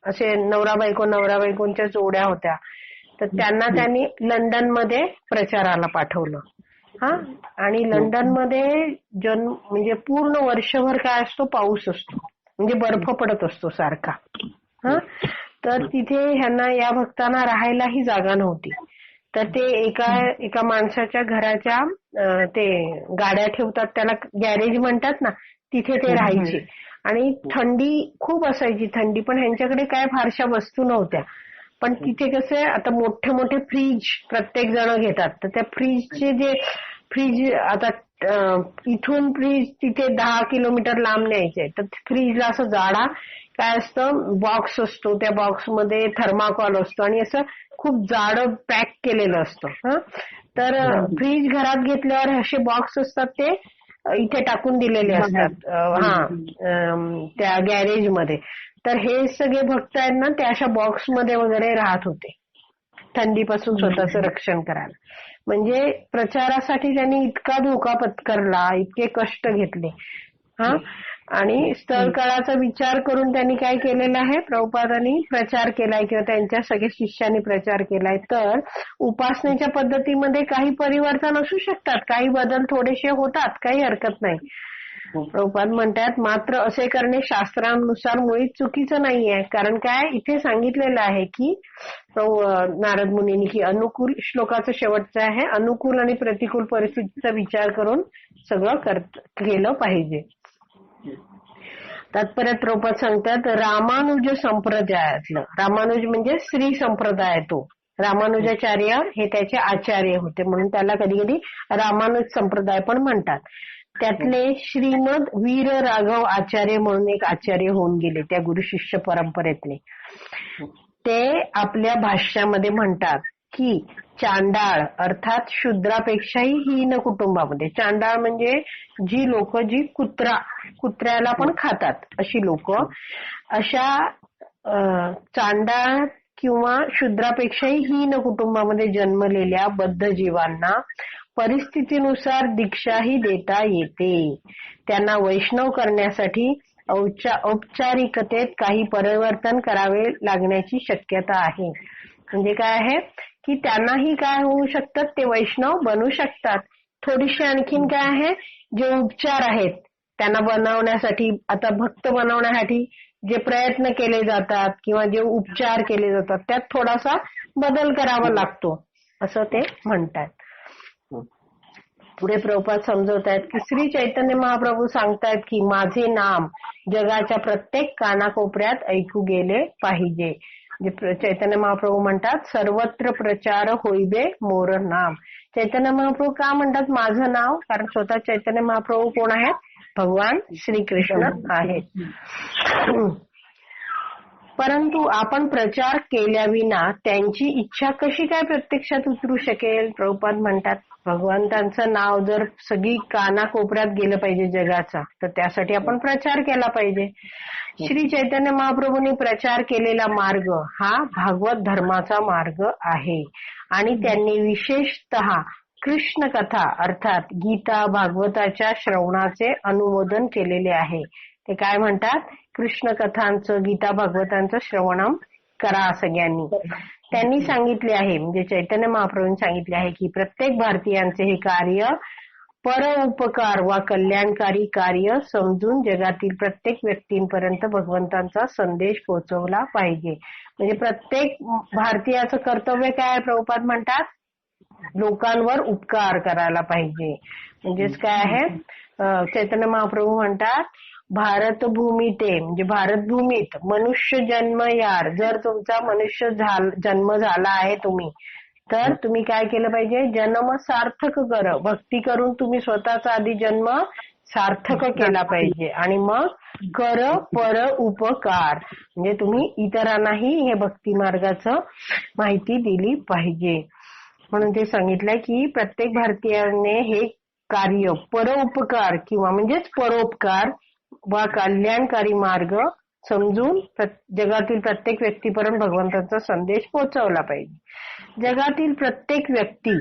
असे नवरा बायकोंच्या जोड्या होत्या. तर त्यांनी लंडनमध्ये प्रचाराला पाठवलं. आणि लंडनमध्ये म्हणजे पूर्ण वर्षभर काय असतो, पाऊस असतो, म्हणजे बर्फ पडत असतो सारखा. तर तिथे ह्यांना, या भक्तांना राहायलाही जागा नव्हती. तर ते एका माणसाच्या घराच्या ते गाड्या ठेवतात, त्याला गॅरेज म्हणतात ना, तिथे ते राहायचे. आणि थंडी खूप असायची, थंडी पण ह्यांच्याकडे काय फारशा वस्तू नव्हत्या. पण तिथे कसे आता मोठे मोठे फ्रीज प्रत्येक जण घेतात. तर त्या फ्रीज आता इथून फ्रीज तिथे 10 किलोमीटर लांब न्यायचे. तर फ्रीजला असं जाडा काय असतं, बॉक्स असतो, त्या बॉक्समध्ये थर्माकॉल असतो आणि असं खूप जाड पॅक केलेलं असतं. तर फ्रीज घरात घेतल्यावर असे बॉक्स असतात, ते इथे टाकून दिलेले असतात त्या गॅरेजमध्ये. तर हे सगळे भक्त आहेत ना, ते अशा बॉक्समध्ये वगैरे राहत होते थंडीपासून स्वतःचं रक्षण करायला. म्हणजे प्रचारासाठी त्यांनी इतका धोका पत्करला, इतके कष्ट घेतले. आणि स्थळ काळाचा विचार करून त्यांनी काय केलेलं आहे, प्रभुपादांनी प्रचार केलाय किंवा त्यांच्या सगळ्या शिष्यांनी प्रचार केलाय. तर उपासनेच्या पद्धतीमध्ये काही परिवर्तन असू शकतात, काही बदल थोडेसे होतात, काही हरकत नाही. प्रभुपाद म्हणतात मात्र असे करणे शास्त्रानुसार मुळीच चुकीचं नाहीये. कारण काय, इथे सांगितलेलं आहे की नारद मुनींनी की अनुकूल, श्लोकाचं शेवटचं आहे, अनुकूल आणि प्रतिकूल परिस्थितीचा विचार करून सगळं केलं पाहिजे. तात्पर्यात प्रभुपाद सांगतात रामानुज संप्रदायातलं, रामानुज म्हणजे श्री संप्रदाय, तो रामानुजाचार्य हे त्याचे आचार्य होते म्हणून त्याला कधी कधी रामानुज संप्रदाय पण म्हणतात. त्यातले श्रीमद वीर राघव आचार्य म्हणून एक आचार्य होऊन गेले त्या गुरु शिष्य परंपरेतले. ते आपल्या भाष्यामध्ये म्हणतात की चांडाळ अर्थात शूद्रापेक्षाही हीन कुटुंबामध्ये, चांडाळ म्हणजे जी लोक जी कुत्र्याला पण खातात अशी लोक, अशा चांडाळ किंवा शूद्रापेक्षाही हीन कुटुंबामध्ये जन्मलेल्या बद्ध जीवांना परिस्थितीनुसार दीक्षाही देता येते. त्यांना वैष्णव करण्यासाठी औपचारिकतेत काही परिवर्तन करावे लागण्याची शक्यता आहे. म्हणजे काय आहे की त्यांनाही काय होऊ शकतात, ते वैष्णव बनू शकतात. थोडीशी आणखीन काय आहे, जे उपचार आहेत त्यांना बनवण्यासाठी, आता भक्त बनवण्यासाठी जे प्रयत्न केले जातात किंवा जे उपचार केले जातात त्यात थोडासा बदल करावा लागतो असं ते म्हणतात. पुढे प्रभुपाद समजवतायत की श्री चैतन्य महाप्रभू सांगतायत की माझे नाम जगाच्या प्रत्येक कानाकोपऱ्यात ऐकू गेले पाहिजे. चैतन्य महाप्रभू म्हणतात सर्वत्र प्रचार होईबे मोर नाम. चैतन्य महाप्रभू का म्हणतात माझं नाव, कारण स्वतः चैतन्य महाप्रभू कोण आहेत, भगवान श्रीकृष्ण आहेत. परंतु आपण प्रचार केल्याविना त्यांची इच्छा कशी काय प्रत्यक्षात उतरू शकेल. प्रभुपाद म्हणतात भगवंतांचं नाव जर सगळी कानाकोपऱ्यात गेलं पाहिजे जगाचा, तर त्यासाठी आपण प्रचार केला पाहिजे. श्री चैतन्य महाप्रभूंनी प्रचार केलेला मार्ग हा भागवत धर्माचा मार्ग आहे आणि त्यांनी विशेषतः कृष्ण कथा अर्थात गीता भागवताच्या श्रवणाचे अनुमोदन केलेले आहे. ते काय म्हणतात, कृष्ण कथांचं, गीता भागवतांचं श्रवणम करा सगळ्यांनी. त्यांनी सांगितले आहे, म्हणजे चैतन्य महाप्रभूंनी सांगितले आहे की प्रत्येक भारतीयांचे हे कार्य परोपकार वा कल्याणकारी कार्य समजून जगातील प्रत्येक व्यक्तींपर्यंत भगवंतांचा संदेश पोहोचवला पाहिजे. म्हणजे प्रत्येक भारतीयाचं कर्तव्य काय आहे, प्रभुपाद म्हणतात, लोकांवर उपकार करायला पाहिजे. म्हणजेच काय आहे, चैतन्य महाप्रभू म्हणतात, भारत भूमीते म्हणजे भारत भूमीत मनुष्य जन्म यार, जर तुमचा मनुष्य जन्म झाला आहे तुम्ही, तर तुम्ही काय केलं पाहिजे, जन्म सार्थक कर, भक्ती करून तुम्ही स्वतःचा आधी जन्म सार्थक केला पाहिजे आणि मग कर पर उपकार, म्हणजे तुम्ही इतरांनाही हे भक्ती मार्गाचं माहिती दिली पाहिजे. म्हणून ते सांगितलंय की प्रत्येक भारतीयाने हे कार्य परोपकार किंवा म्हणजेच परोपकार वा कल्याणकारी मार्ग समजून जगातील प्रत्येक व्यक्तीपर्यंत भगवंताचा संदेश पोहोचवला पाहिजे. जगातील प्रत्येक व्यक्ती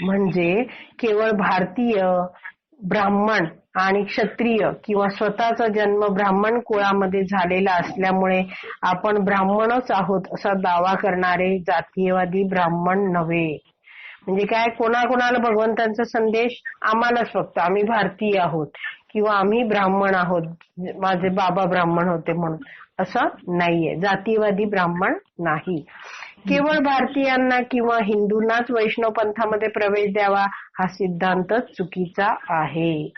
म्हणजे केवळ भारतीय, ब्राह्मण आणि क्षत्रिय किंवा स्वतःचा जन्म ब्राह्मण कुळामध्ये झालेला असल्यामुळे आपण ब्राह्मणच आहोत असा दावा करणारे जातीयवादी ब्राह्मण नव्हे. म्हणजे काय, कोणाकोणाला भगवंतांचा संदेश, आम्हालाच फक्त, आम्ही भारतीय आहोत किंवा आम्ही ब्राह्मण आहोत, माझे बाबा ब्राह्मण होते म्हणून, असं नाहीये. जातीयवादी ब्राह्मण नाही. केवळ भारतीयांना किंवा हिंदूंनाच वैष्णव पंथामध्ये प्रवेश द्यावा हा सिद्धांतच चुकीचा आहे.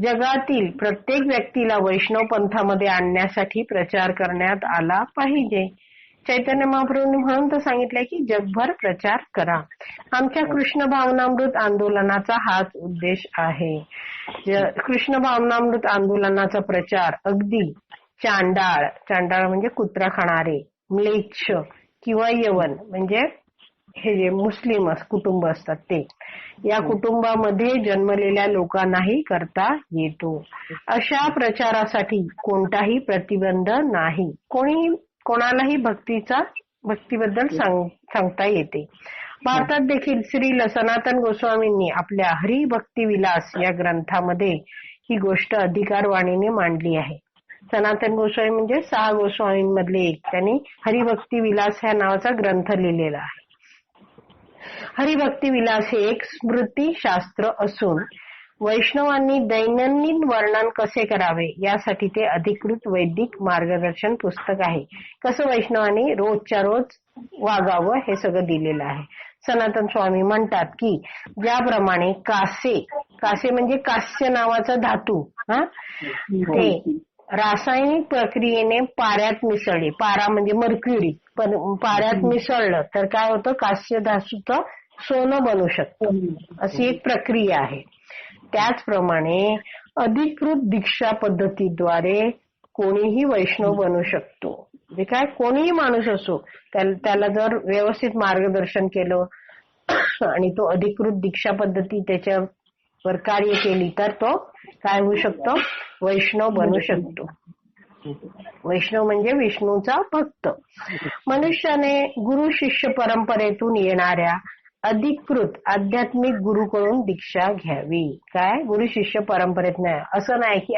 जगातील प्रत्येक व्यक्तीला वैष्णव पंथामध्ये आणण्यासाठी प्रचार करण्यात आला पाहिजे. चैतन्य महाप्रभूंनी म्हणून तर सांगितलंय की जगभर प्रचार करा. आमच्या कृष्ण भावनामृत आंदोलनाचा हाच उद्देश आहे. कृष्ण भावनामृत आंदोलनाचा प्रचार अगदी चांडाळ म्हणजे कुत्रा खाणारे, म्लेच्छ किंवा यवन म्हणजे हे जे मुस्लिम कुटुंब असतात ते, या कुटुंबामध्ये जन्मलेल्या लोकांनाही करता येतो. अशा प्रचारासाठी कोणताही प्रतिबंध नाही. कोणालाही भक्तीबद्दल सांगता येते. भारतात देखील श्री सनातन गोस्वामींनी आपल्या हरिभक्ती विलास या ग्रंथामध्ये ही गोष्ट अधिकारवाणीने मांडली आहे. सनातन गोस्वामी म्हणजे 6 गोस्वामींमधले एक, त्यांनी हरिभक्ती विलास ह्या नावाचा ग्रंथ लिहिलेला आहे. हरिभक्ती विलास हे एक स्मृती शास्त्र असून वैष्णवांनी दैनंदिन वर्णन कसे करावे यासाठी ते अधिकृत वैदिक मार्गदर्शन पुस्तक आहे. कसं वैष्णवांनी रोजच्या रोज वागावं हे सगळं दिलेलं आहे. सनातन स्वामी म्हणतात की ज्याप्रमाणे कासे म्हणजे कास्य नावाचा धातू ते रासायनिक प्रक्रियेने पाऱ्यात मिसळले, पारा म्हणजे मर्क्युरी, पण पाऱ्यात मिसळलं तर काय होतं, कास्य धातूचं सोनं बनू शकतं, अशी एक प्रक्रिया आहे. त्याचप्रमाणे अधिकृत दीक्षा पद्धतीद्वारे कोणीही वैष्णव बनू शकतो. म्हणजे काय, कोणीही माणूस असो, त्याला जर व्यवस्थित मार्गदर्शन केलं आणि तो अधिकृत दीक्षा पद्धती त्याच्यावर कार्य केली तर तो काय होऊ शकतो, वैष्णव बनू शकतो. वैष्णव म्हणजे विष्णूचा भक्त. मनुष्याने गुरु शिष्य परंपरेतून येणाऱ्या अधिकृत आध्यात्मिक गुरुकडून दीक्षा घ्यावी. काय, गुरु शिष्य परंपरेत नाही. असं नाही की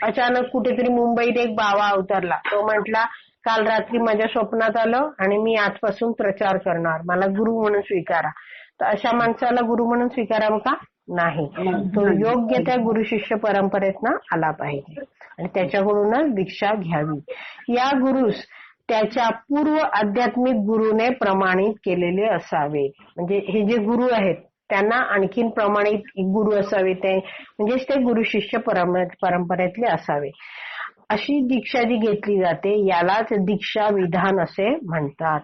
अचानक कुठेतरी मुंबईत एक बाबा अवतरला, तो म्हटला काल रात्री माझ्या स्वप्नात आलं आणि मी आजपासून प्रचार करणार, मला गुरु म्हणून स्वीकारा. तर अशा माणसाला गुरु म्हणून स्वीकारावं का? नाही. तो योग्य त्या गुरु शिष्य परंपरेतनं आला पाहिजे आणि त्याच्याकडूनच दीक्षा घ्यावी. या गुरुस त्याच्या पूर्व आध्यात्मिक गुरुने प्रमाणित केलेले असावे. म्हणजे हे जे गुरु आहेत त्यांना आणखीन प्रमाणित गुरु असावे, ते म्हणजेच ते गुरु शिष्य परंपरेतले असावे. अशी दीक्षा जी घेतली जाते यालाच दीक्षा विधान असे म्हणतात.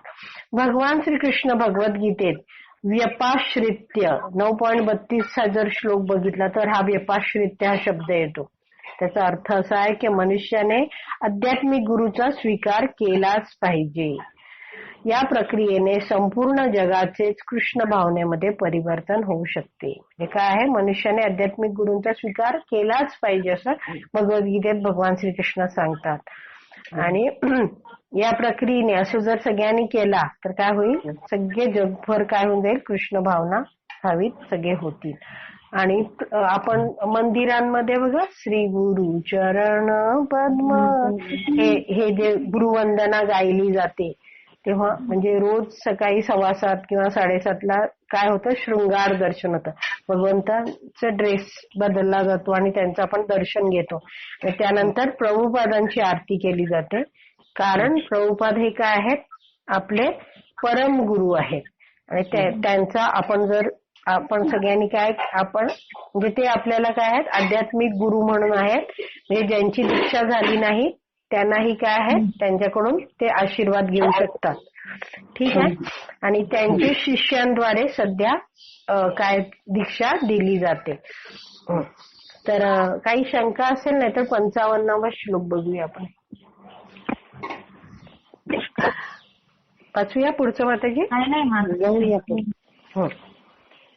भगवान श्रीकृष्ण भगवद्गीतेत व्यपाश्रित्य 9.32 हा जर श्लोक बघितला तर हा व्यपाश्रित्य हा शब्द येतो. त्याचा अर्थ असा आहे की मनुष्याने आध्यात्मिक गुरुचा स्वीकार केलाच पाहिजे. या प्रक्रियेने संपूर्ण जगाचेच कृष्ण भावनेमध्ये परिवर्तन होऊ शकते. हे काय आहे, मनुष्याने आध्यात्मिक गुरूंचा स्वीकार केलाच पाहिजे असं भगवद्गीतेत भगवान श्रीकृष्ण सांगतात. आणि या प्रक्रियेने असं जर सगळ्यांनी केला तर काय होईल, सगळे जगभर काय होऊन जाईल, कृष्ण भावना हवीत सगळे होतील. आणि आपण मंदिरांमध्ये बघा श्री गुरु चरण पद्म हे जे गुरुवंदना गायली जाते तेव्हा म्हणजे रोज सकाळी 7:15 किंवा 7:30ला काय होतं, शृंगार दर्शन होतं. भगवंताचा ड्रेस बदलला जातो आणि त्यांचं आपण दर्शन घेतो. आणि त्यानंतर प्रभुपादांची आरती केली जाते. कारण प्रभुपाद हे काय आहेत, आपले परम गुरु आहेत. आणि त्यांचा आपण सगळ्यांनी काय आपण म्हणजे ते आपल्याला काय आहेत, आध्यात्मिक गुरु म्हणून आहेत. म्हणजे ज्यांची दीक्षा झाली नाही त्यांनाही काय आहे, त्यांच्याकडून ते आशीर्वाद घेऊ शकतात. ठीक आहे. आणि त्यांच्या शिष्यांद्वारे सध्या काय दीक्षा दिली जाते. तर काही शंका असेल नाही तर 55वा श्लोक बघूया आपण. वाचूया पुढचं माताजी.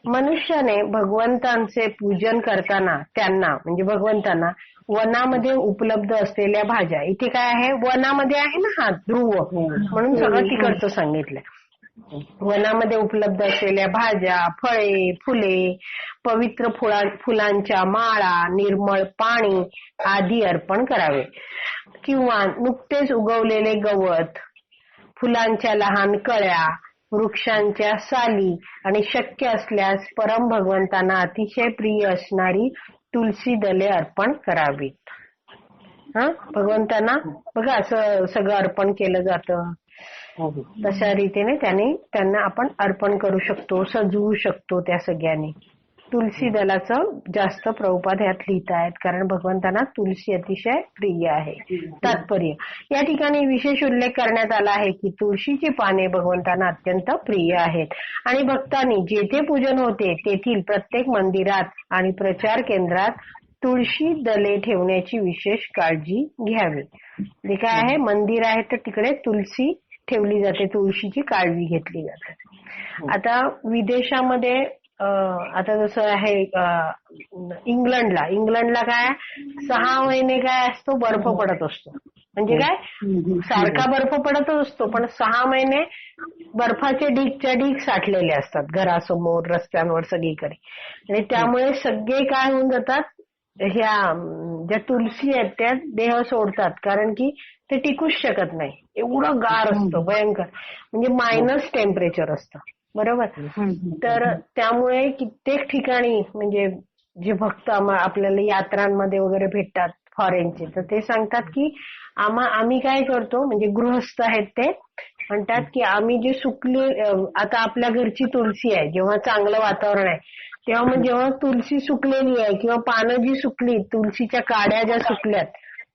मनुष्याने भगवंतांचे पूजन करताना त्यांना म्हणजे भगवंतांना वनामध्ये उपलब्ध असलेल्या भाज्या, इथे काय आहे, वनामध्ये आहे ना हा ध्रुव, म्हणून सगळं तिकडचं सांगितलंय. वनामध्ये उपलब्ध असलेल्या भाज्या, फळे, फुले, पवित्र फुलांच्या माळा, निर्मळ पाणी आदी अर्पण करावे. किंवा नुकतेच उगवलेले गवत, फुलांच्या लहान कळ्या, वृक्षांच्या साली आणि शक्य असल्यास परम भगवंतांना अतिशय प्रिय असणारी तुलसी दले अर्पण करावीत. भगवंतांना बघा असं सगळं अर्पण केलं जातं. तशा रीतीने त्यांना आपण अर्पण करू शकतो, सजवू शकतो त्या सगळ्यांनी. तुलसी दलाचं जास्त प्रभुपाद ह्यात लिहित आहेत, कारण भगवंतांना तुलसी अतिशय प्रिय आहे. तात्पर्य, या ठिकाणी विशेष उल्लेख करण्यात आला आहे की तुळशीची पाने भगवंतांना अत्यंत प्रिय आहेत आणि भक्तांनी जेथे पूजन होते तेथील प्रत्येक मंदिरात आणि प्रचार केंद्रात तुळशी दले ठेवण्याची विशेष काळजी घ्यावी. जे काय आहे, मंदिर आहे तर तिकडे तुळशी ठेवली जाते, तुळशीची काळजी घेतली जाते. आता विदेशामध्ये आता जसं आहे इंग्लंडला काय 6 महिने काय असतो, बर्फ पडत असतो. म्हणजे काय, सारखा बर्फ पडतच असतो पण 6 महिने बर्फाचे ढीगच्या ढीग साठलेले असतात घरासमोर, रस्त्यांवर, सगळीकडे. आणि त्यामुळे सगळे काय होऊन जातात, ह्या ज्या तुलसी आहेत त्या देह सोडतात, कारण की ते टिकूच शकत नाही, एवढं गार असतं भयंकर, म्हणजे मायनस टेम्परेचर असतं. बरोबर. तर त्यामुळे कित्येक ठिकाणी म्हणजे जे भक्त आपल्याला यात्रांमध्ये वगैरे भेटतात फॉरेनचे, तर ते सांगतात की आम्ही काय करतो, म्हणजे गृहस्थ आहेत ते म्हणतात की आम्ही जे सुकले, आता आपल्या घरची तुळशी आहे, जेव्हा चांगलं वातावरण आहे तेव्हा मग जेव्हा तुळशी सुकलेली आहे किंवा पानं जी सुकली, तुळशीच्या काड्या ज्या सुकल्यात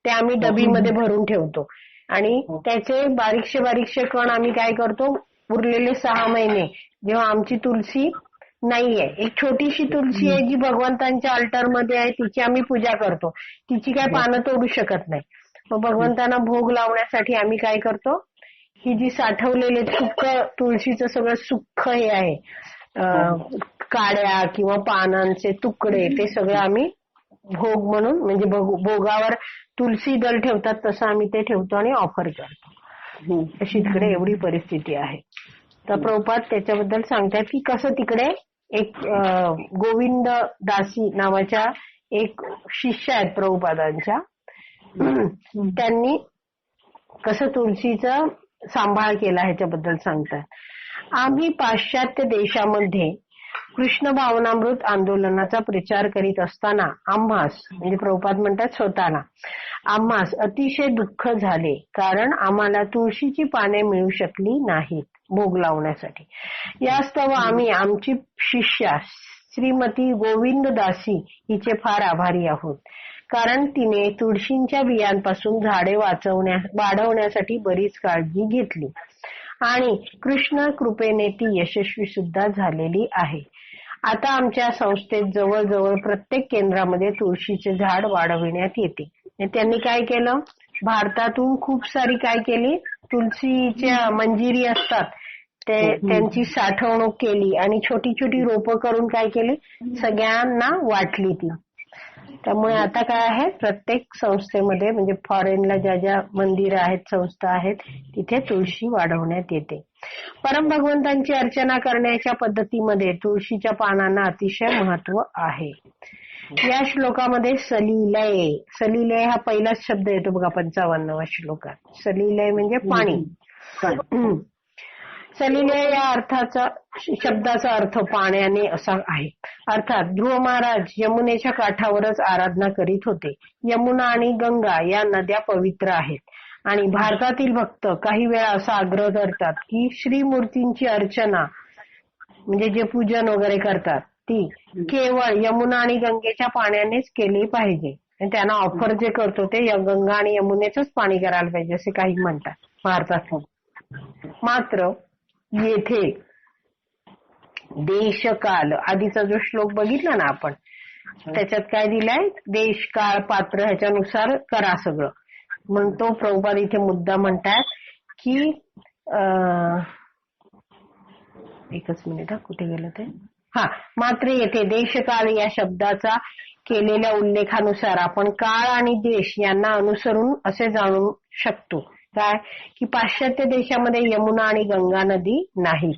त्या आम्ही डबीमध्ये भरून ठेवतो आणि त्याचे बारीकशे कण आम्ही काय करतो, उरलेले 6 महिने जेव्हा आमची तुलसी नाहीये, एक छोटीशी तुलसी आहे जी भगवंतांच्या अल्टरमध्ये आहे, तिची आम्ही पूजा करतो, तिची काय पानं तोडू शकत नाही. मग भगवंतांना भोग लावण्यासाठी आम्ही काय करतो, ही जी साठवलेले सुक्क तुळशीचं सगळं सुक्क हे आहे, काड्या किंवा पानांचे तुकडे, ते सगळं आम्ही भोग म्हणून, म्हणजे भोगावर तुलसी दल ठेवतात तसं आम्ही ते ठेवतो आणि ऑफर करतो. अशी तिकडे एवढी परिस्थिती आहे. तर प्रभुपाद त्याच्याबद्दल सांगतात की कसं तिकडे एक गोविंद दासी नावाच्या एक शिष्य आहेत प्रभुपादांच्या, त्यांनी कसं तुळशीचा सांभाळ केला ह्याच्याबद्दल सांगतात. आम्ही पाश्चात्य देशामध्ये कृष्ण भावनामृत आंदोलनाचा प्रचार करीत असताना आम्हास, म्हणजे प्रभुपाद म्हणतात स्वतःला, आम्हास अतिशय दुःख झाले, कारण आम्हाला तुळशीची पाने मिळू शकली नाहीत भोग लावण्यासाठी. यास्तव आम्ही आमची शिष्या श्रीमती गोविंद दासी हिचे फार आभारी आहोत, कारण तिने तुळशींच्या बियांपासून झाडे वाढवण्यासाठी बरीच काळजी घेतली आणि कृष्ण कृपेने ती यशस्वी सुद्धा झालेली आहे. आता आमच्या संस्थेत जवळजवळ प्रत्येक केंद्रामध्ये तुळशीचे झाड वाढविण्यात येते. त्यांनी काय केलं, भारतातून खूप सारी काय केली, तुळशीच्या मंजिरी असतात त्यांची साठवणूक केली आणि छोटी छोटी रोपं करून काय केली, सगळ्यांना वाटली ती. त्यामुळे आता काय आहे, प्रत्येक संस्थेमध्ये म्हणजे फॉरेनला ज्या ज्या मंदिरं आहेत, संस्था आहेत, तिथे तुळशी वाढवण्यात येते. परम भगवंतांची अर्चना करण्याच्या पद्धतीमध्ये तुळशीच्या पानांना अतिशय महत्व आहे. या श्लोकामध्ये सलिलय, सलिलय हा पहिलाच शब्द येतो बघा 55व्या श्लोकात. सलिलय म्हणजे पाणी. सलिलय या अर्थाचा शब्दाचा अर्थ पाण्याने असा आहे. अर्थात ध्रुव महाराज यमुनेच्या काठावरच आराधना करीत होते. यमुना आणि गंगा या नद्या पवित्र आहेत आणि भारतातील भक्त काही वेळा असा आग्रह करतात की श्रीमूर्तींची अर्चना म्हणजे जे पूजन वगैरे करतात ती केवळ यमुना आणि गंगेच्या पाण्यानेच केली पाहिजे. आणि त्यांना ऑफर जे करतो ते गंगा आणि यमुनेचंच पाणी करायला पाहिजे असे काही म्हणतात भारतात. मात्र येथे देशकाल आधीचा जो श्लोक बघितला ना आपण, त्याच्यात काय दिलाय, देश काळ पात्र ह्याच्यानुसार करा सगळं. म्हणून तो प्रभुपाद इथे मुद्दा म्हणतात की एकच मिनिट कुठे गेलं ते, मात्र येथे देशकाल या शब्दाचा केलेल्या उल्लेखानुसार आपण काळ आणि देश यांना अनुसरून असे जाणू शकतो काय की पाश्चात्य देशामध्ये यमुना आणि गंगा नदी नाही,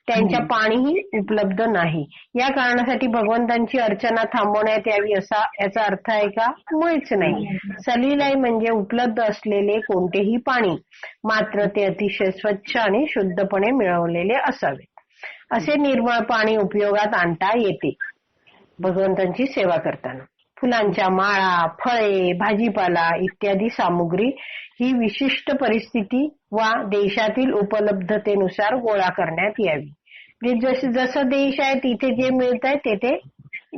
त्यांच्या पाणीही उपलब्ध नाही. या कारणासाठी भगवंतांची अर्चना थांबवण्यात यावी असा याचा अर्थ आहे का? मुळीच नाही. सलिलाई म्हणजे उपलब्ध असलेले कोणतेही पाणी, मात्र ते अतिशय स्वच्छ आणि शुद्धपणे मिळवलेले असावे. असे निर्मळ पाणी उपयोगात आणता येते भगवंतांची सेवा करताना. फुलांच्या माळा, फळे, भाजीपाला इत्यादी सामुग्री ही विशिष्ट परिस्थिती वा देशातील उपलब्धतेनुसार गोळा करण्यात यावी. म्हणजे जसं देश आहे तिथे जे मिळत आहे तेथे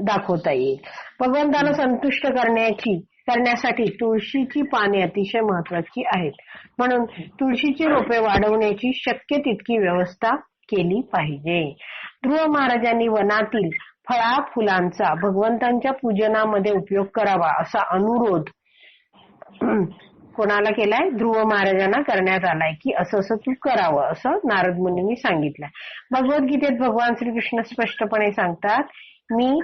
दाखवता येईल. भगवंताला संतुष्ट करण्यासाठी तुळशीची पाने अतिशय महत्वाची आहेत. म्हणून तुळशीची रोपे वाढवण्याची शक्य तितकी व्यवस्था केली पाहिजे. ध्रुव महाराजांनी वनातील फळा फुलांचा भगवंतांच्या पूजनामध्ये उपयोग करावा असा अनुरोध कोणाला केलाय? ध्रुव महाराजांना करण्यात आलाय की असं असं तू करावं असं नारद मुनींनी सांगितलंय. भगवद्गीतेत भगवान श्रीकृष्ण स्पष्टपणे सांगतात, मी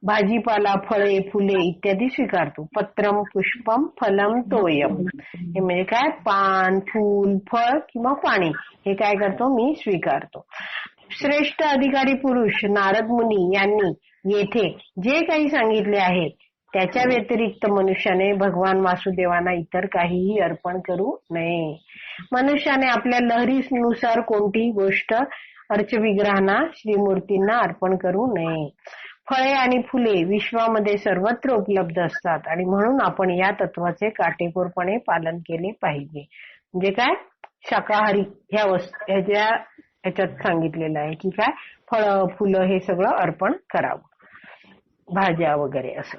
भाजीपाला, फळे, फुले इत्यादी स्वीकारतो. पत्रम पुष्पम फलम तोयम, हे म्हणजे काय, पान, फूल, फळ किंवा पाणी हे काय करतो, मी स्वीकारतो. श्रेष्ठ अधिकारी पुरुष नारद मुनी यांनी येथे जे काही सांगितले आहे त्याच्या व्यतिरिक्त मनुष्याने भगवान वासुदेवांना इतर काहीही अर्पण करू नये. मनुष्याने आपल्या लहरीनुसार कोणतीही गोष्ट अर्चविग्रहांना, श्रीमूर्तींना अर्पण करू नये. फळे आणि फुले विश्वामध्ये सर्वत्र उपलब्ध असतात आणि म्हणून आपण या तत्वाचे काटेकोरपणे पालन केले पाहिजे. म्हणजे काय, शाकाहारी ह्याच्यात सांगितलेलं आहे की काय, फळं फुलं हे सगळं अर्पण करावं, भाज्या वगैरे असं.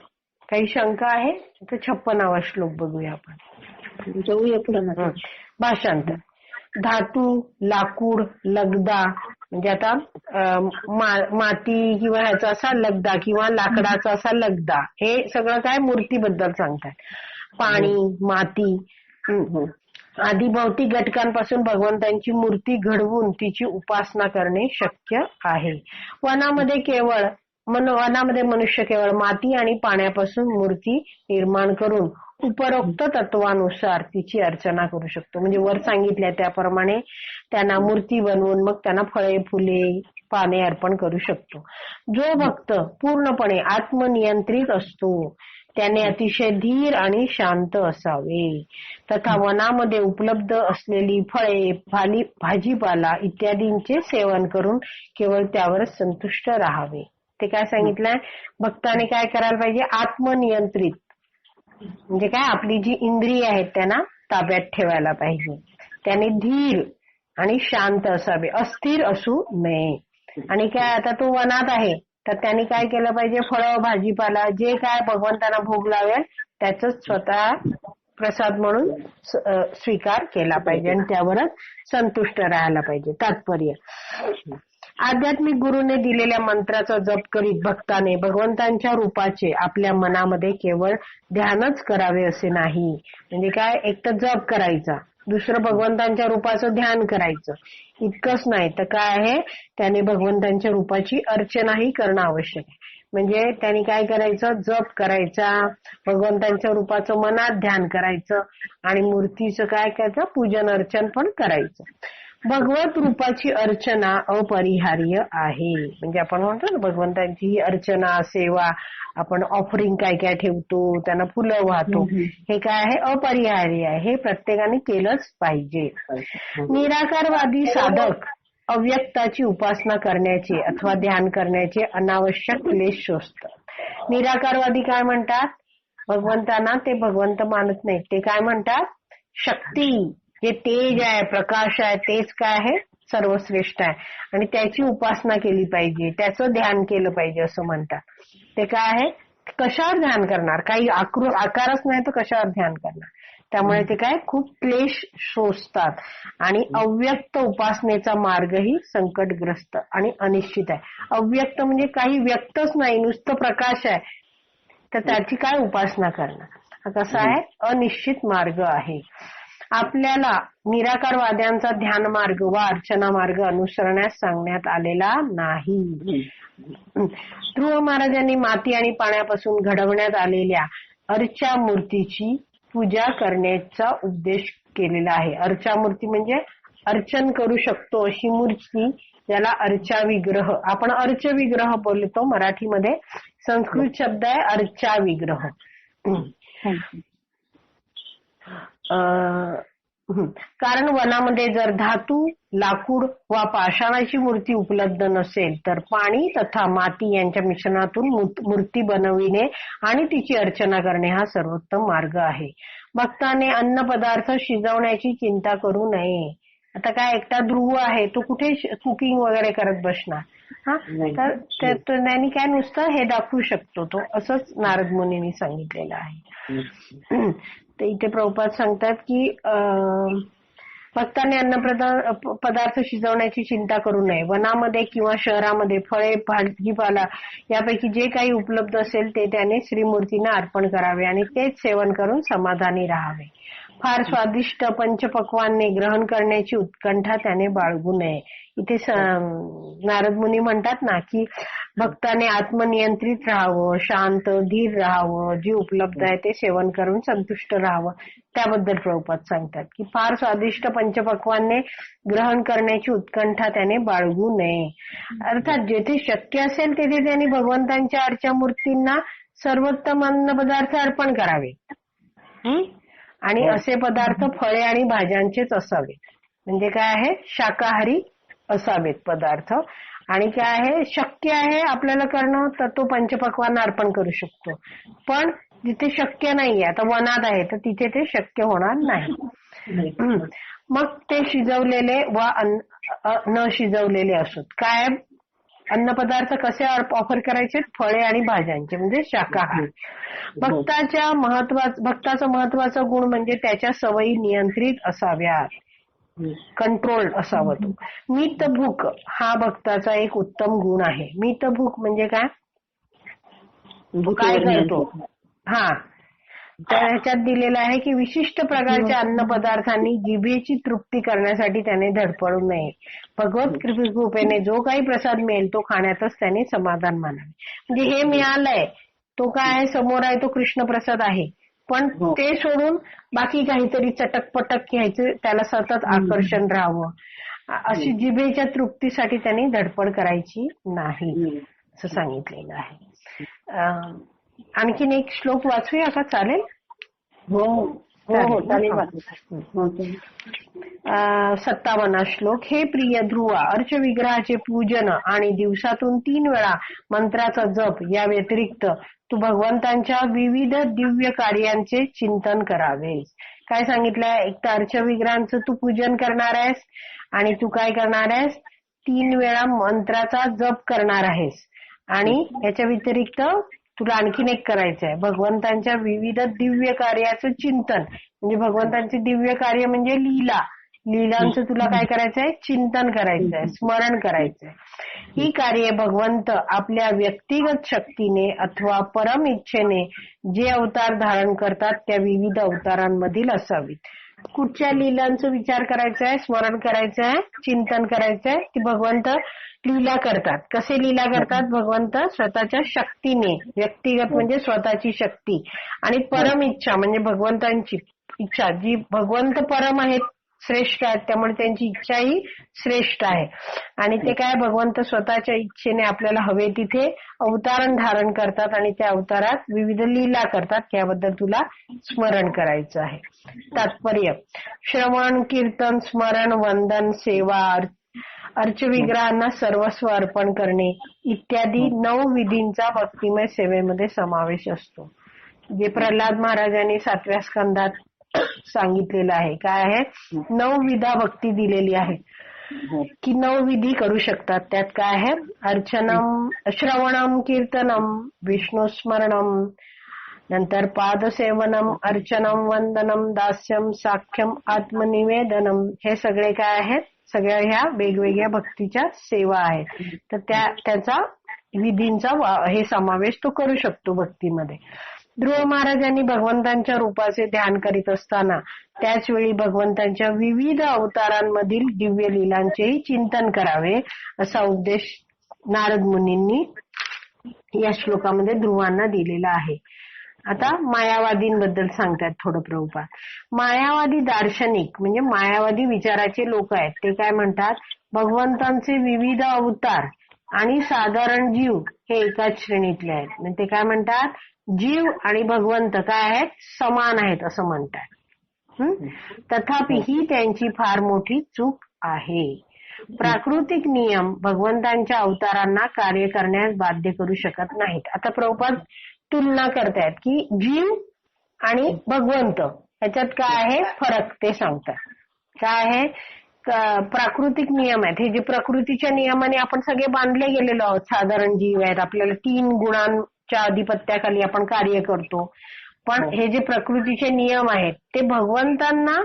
काही शंका आहे तर 56वा श्लोक बघूया आपण. जाऊया पुढे. भाषांतर. धातू, लाकूड, लगदा म्हणजे आता माती किंवा ह्याचा असा लगदा किंवा लाकडाचा असा लगदा, हे सगळं काय मूर्तीबद्दल सांगतात. पाणी, माती आदी भौतिक घटकांपासून भगवंतांची मूर्ती घडवून तिची उपासना करणे शक्य आहे. वनामध्ये मनुष्य केवळ माती आणि पाण्यापासून मूर्ती निर्माण करून उपरोक्त तत्वानुसार तिची अर्चना करू शकतो. म्हणजे वर सांगितल्या त्याप्रमाणे त्यांना मूर्ती बनवून मग त्यांना फळे, फुले, पाने अर्पण करू शकतो. जो भक्त पूर्णपणे आत्मनियंत्रित असतो त्याने अतिशय धीर आणि शांत असावे. तथा वनामध्ये उपलब्ध असलेली फळे, भाजीपाला इत्यादींचे सेवन करून केवळ त्यावरच संतुष्ट राहावे. ते काय सांगितलंय, भक्ताने काय करायला पाहिजे, आत्मनियंत्रित म्हणजे काय, आपली जी इंद्रिय आहेत त्यांना ताब्यात ठेवायला पाहिजे. त्याने धीर आणि शांत असावे, अस्थिर असू नये. आणि काय, आता तो वनात आहे तर त्यांनी काय केलं पाहिजे, फळं, भाजीपाला जे काय भगवंतांना भोग लावेल त्याच स्वतः प्रसाद म्हणून स्वीकार केला पाहिजे आणि त्यावरच संतुष्ट राहायला पाहिजे. तात्पर्य, आध्यात्मिक गुरुने दिलेल्या मंत्राचा जप करीत भक्ताने भगवंतांच्या रूपाचे आपल्या मनामध्ये केवळ ध्यानच करावे असे नाही. म्हणजे काय, एक तर जप करायचा, दुसरं भगवंतांच्या रूपाचं ध्यान करायचं, इतकंच नाही तर काय आहे, त्याने भगवंतांच्या रूपाची अर्चनाही करणं आवश्यक आहे. म्हणजे त्यांनी काय करायचं, जप करायचा, भगवंतांच्या रूपाचं मनात ध्यान करायचं आणि मूर्तीचं काय करायचं, पूजन अर्चन पण करायचं. भगवत रूपाची अर्चना अपरिहार्य आहे. म्हणजे आपण म्हणतो ना भगवंतांची ही अर्चना सेवा, आपण ऑफरिंग काय काय ठेवतो, त्यांना फुलं वाहतो, हे काय आहे, अपरिहार्य आहे. हे प्रत्येकाने केलंच पाहिजे. निराकारवादी साधक अव्यक्ताची उपासना करण्याचे अथवा ध्यान करण्याचे अनावश्यक क्लेश शोधतात. निराकारवादी काय म्हणतात, भगवंतांना ते भगवंत मानत नाहीत. ते काय म्हणतात, शक्ती, जे तेज आहे, प्रकाश आहे, तेच काय आहे, सर्वश्रेष्ठ आहे आणि त्याची उपासना केली पाहिजे, त्याचं ध्यान केलं पाहिजे असं म्हणतात. ते काय आहे, कशावर ध्यान करणार, काही आकारच नाही तर कशावर ध्यान करणार. त्यामुळे ते काय खूप क्लेश शोधतात आणि अव्यक्त उपासनेचा मार्गही संकटग्रस्त आणि अनिश्चित आहे. अव्यक्त म्हणजे काही व्यक्तच नाही, नुसतं प्रकाश आहे, तर त्याची काय उपासना करणार. हा कसा आहे, अनिश्चित मार्ग आहे. आपल्याला निराकारवाद्यांचा ध्यान मार्ग वा अर्चना मार्ग अनुसरण्यास सांगण्यात आलेला नाही. ध्रुव महाराजांनी माती आणि पाण्यापासून घडवण्यात आलेल्या अर्चा मूर्तीची पूजा करण्याचा उपदेश केलेला आहे. अर्चा मूर्ती म्हणजे अर्चन करू शकतो अशी मूर्ती, ज्याला अर्चा विग्रह, आपण अर्च विग्रह बोलतो मराठीमध्ये, संस्कृत शब्द आहे अर्चा विग्रह. कारण वनामध्ये जर धातू, लाकूड वा पाषाणाची मूर्ती उपलब्ध नसेल तर पाणी तथा माती यांच्या मिश्रणातून मूर्ती बनविणे आणि तिची अर्चना करणे हा सर्वोत्तम मार्ग आहे. भक्ताने अन्न पदार्थ शिजवण्याची चिंता करू नये. आता काय एकटा ध्रुव आहे, तो कुठे कुकिंग वगैरे करत बसणार, हा, तर त्यांनी काय नुसतं हे दाखवू शकतो तो, असंच नारद मुनींनी सांगितलेलं आहे. तर इथे प्रभुपाद सांगतात की भक्तांनी अन्न पदार्थ शिजवण्याची चिंता करू नये. वनामध्ये किंवा शहरामध्ये फळे, भाजीपाला यापैकी जे काही उपलब्ध असेल ते त्याने श्रीमूर्तींना अर्पण करावे आणि तेच सेवन करून समाधानी राहावे. फार स्वादिष्ट पंचपक्वान्ने ग्रहण करण्याची उत्कंठा त्याने बाळगू नये. इथे नारद मुनी म्हणतात ना की भक्ताने आत्मनियंत्रित राहावं, शांत धीर राहावं, जे उपलब्ध आहे ते सेवन करून संतुष्ट राहावं. त्याबद्दल प्रभुपाद सांगतात की फार स्वादिष्ट पंचपक्वान्ने ग्रहण करण्याची उत्कंठा त्याने बाळगू नये. अर्थात जेथे शक्य असेल तेथे त्यांनी भगवंतांच्या अर्चा मूर्तींना सर्वोत्तम अन्न पदार्थ अर्पण करावे. आणि असे पदार्थ फळे आणि भाज्यांचेच असावेत. म्हणजे काय आहे, शाकाहारी असावेत पदार्थ. आणि काय आहे, शक्य आहे आपल्याला करणं तर तो पंचपक्वान्न अर्पण करू शकतो. पण जिथे शक्य नाहीये, आता वनात आहे तर तिथे ते शक्य होणार नाही. मग ते शिजवलेले वा न शिजवलेले असोत. काय अन्नपदार्थ कसे ऑफर करायचे, फळे आणि भाज्यांचे म्हणजे शाकाहारी. भक्ताचा महत्वाचा गुण म्हणजे त्याच्या सवयी नियंत्रित असाव्यात, कंट्रोल्ड असावा तो. मितभूक हा भक्ताचा एक उत्तम गुण आहे. मितभूक म्हणजे काय, काय करतो, हा, तर ह्याच्यात दिलेलं आहे की विशिष्ट प्रकारच्या अन्न पदार्थांनी जिभेची तृप्ती करण्यासाठी त्याने धडपडू नये. भगवत कृपेने जो काही प्रसाद मिळेल तो खाण्यातच त्याने समाधान मानावे. म्हणजे हे मिळालंय, तो काय आहे, समोर आहे, तो कृष्ण प्रसाद आहे, पण ते सोडून बाकी काहीतरी चटकपटक घ्यायचं, त्याला सतत आकर्षण राहावं, अशी जिभेच्या तृप्तीसाठी त्यांनी धडपड करायची नाही असं सांगितलेलं आहे. आणखीन एक श्लोक वाचूया का, चालेल? हो हो चालेल. 57 श्लोक. हे प्रिय ध्रुवा, अर्च विग्रहाचे पूजन आणि दिवसातून 3 वेळा मंत्राचा जप या व्यतिरिक्त तू भगवंतांच्या विविध दिव्य कार्यांचे चिंतन करावे. काय सांगितलंय, एक तर अर्च विग्रहांचं तू पूजन करणार आहेस आणि तू काय करणार आहेस, 3 वेळा मंत्राचा जप करणार आहेस. आणि याच्या व्यतिरिक्त तुला आणखीन एक करायचं आहे, भगवंतांच्या विविध दिव्य कार्याचं चिंतन. म्हणजे भगवंतांचे दिव्य कार्य म्हणजे लीलांचं तुला काय करायचंय, चिंतन करायचंय, स्मरण करायचंय. ही कार्य भगवंत आपल्या व्यक्तिगत शक्तीने अथवा परम इच्छेने जे अवतार धारण करतात त्या विविध अवतारांमधील असावीत. कुठच्या लीलांचा विचार करायचा आहे, स्मरण करायचं आहे, चिंतन करायचंय की भगवंत लीला करतात. कसे लीला करतात भगवंत? स्वतःच्या शक्तीने, व्यक्तिगत म्हणजे स्वतःची शक्ती, आणि परम इच्छा म्हणजे भगवंतांची इच्छा, जी भगवंत परम आहेत, श्रेष्ठ आहेत, त्यामुळे त्यांची इच्छाही श्रेष्ठ आहे. आणि ते काय, भगवंत स्वतःच्या इच्छेने आपल्याला हवे तिथे अवतारण धारण करतात आणि त्या अवतारात विविध लीला करतात. याबद्दल तुला स्मरण करायचं आहे. तात्पर्य: श्रवण, कीर्तन, स्मरण, वंदन, सेवा, अर्चविग्रहांना सर्वस्व अर्पण करणे इत्यादी 9 विधींचा भक्तिमय सेवेमध्ये समावेश असतो. जे प्रल्हाद महाराजांनी 7व्या स्कंदात सांगितलेलं आहे. काय आहे? 9 विधा भक्ती दिलेली आहे की 9 विधी करू शकतात. त्यात काय आहे? अर्चनम, श्रवणम, कीर्तनम, विष्णू स्मरणम, नंतर पादसेवनम, अर्चनम, वंदनम, दास्यम, साख्यम, आत्मनिवेदनम, हे सगळे काय आहेत? सगळ्या ह्या वेगवेगळ्या भक्तीच्या सेवा आहेत. तर त्याचा विधींचा हे समावेश तो करू शकतो भक्तीमध्ये. ध्रुव महाराजांनी भगवंतांच्या रूपाचे ध्यान करीत असताना त्याच वेळी भगवंतांच्या विविध अवतारांमधील दिव्य लीलांचेही चिंतन करावे असा उपदेश नारद मुनींनी या श्लोकामध्ये ध्रुवांना दिलेला आहे. आता मायावादींबद्दल सांगतात थोडं प्रभुपाद. मायावादी दार्शनिक म्हणजे मायावादी विचाराचे लोक आहेत. ते काय म्हणतात? भगवंतांचे विविध अवतार आणि साधारण जीव हे एकाच श्रेणीतले आहेत. म्हणजे ते काय म्हणतात? जीव आणि भगवंत काय आहेत? समान आहेत असं म्हणतात. तथापि ही त्यांची फार मोठी चूक आहे. प्राकृतिक नियम भगवंतांच्या अवतारांना कार्य करण्यास बाध्य करू शकत नाहीत. आता प्रभुपाद तुलना करतायत की जीव आणि भगवंत याच्यात काय आहे फरक ते सांगतात. काय आहे? प्राकृतिक नियम आहेत. हे जे प्रकृतीच्या नियमाने आपण सगळे बांधले गेलेलो आहोत, साधारण जीव आहेत, आपल्याला 3 गुणांच्या अधिपत्याखाली आपण कार्य करतो. पण हे जे प्रकृतीचे नियम आहेत ते भगवंतांना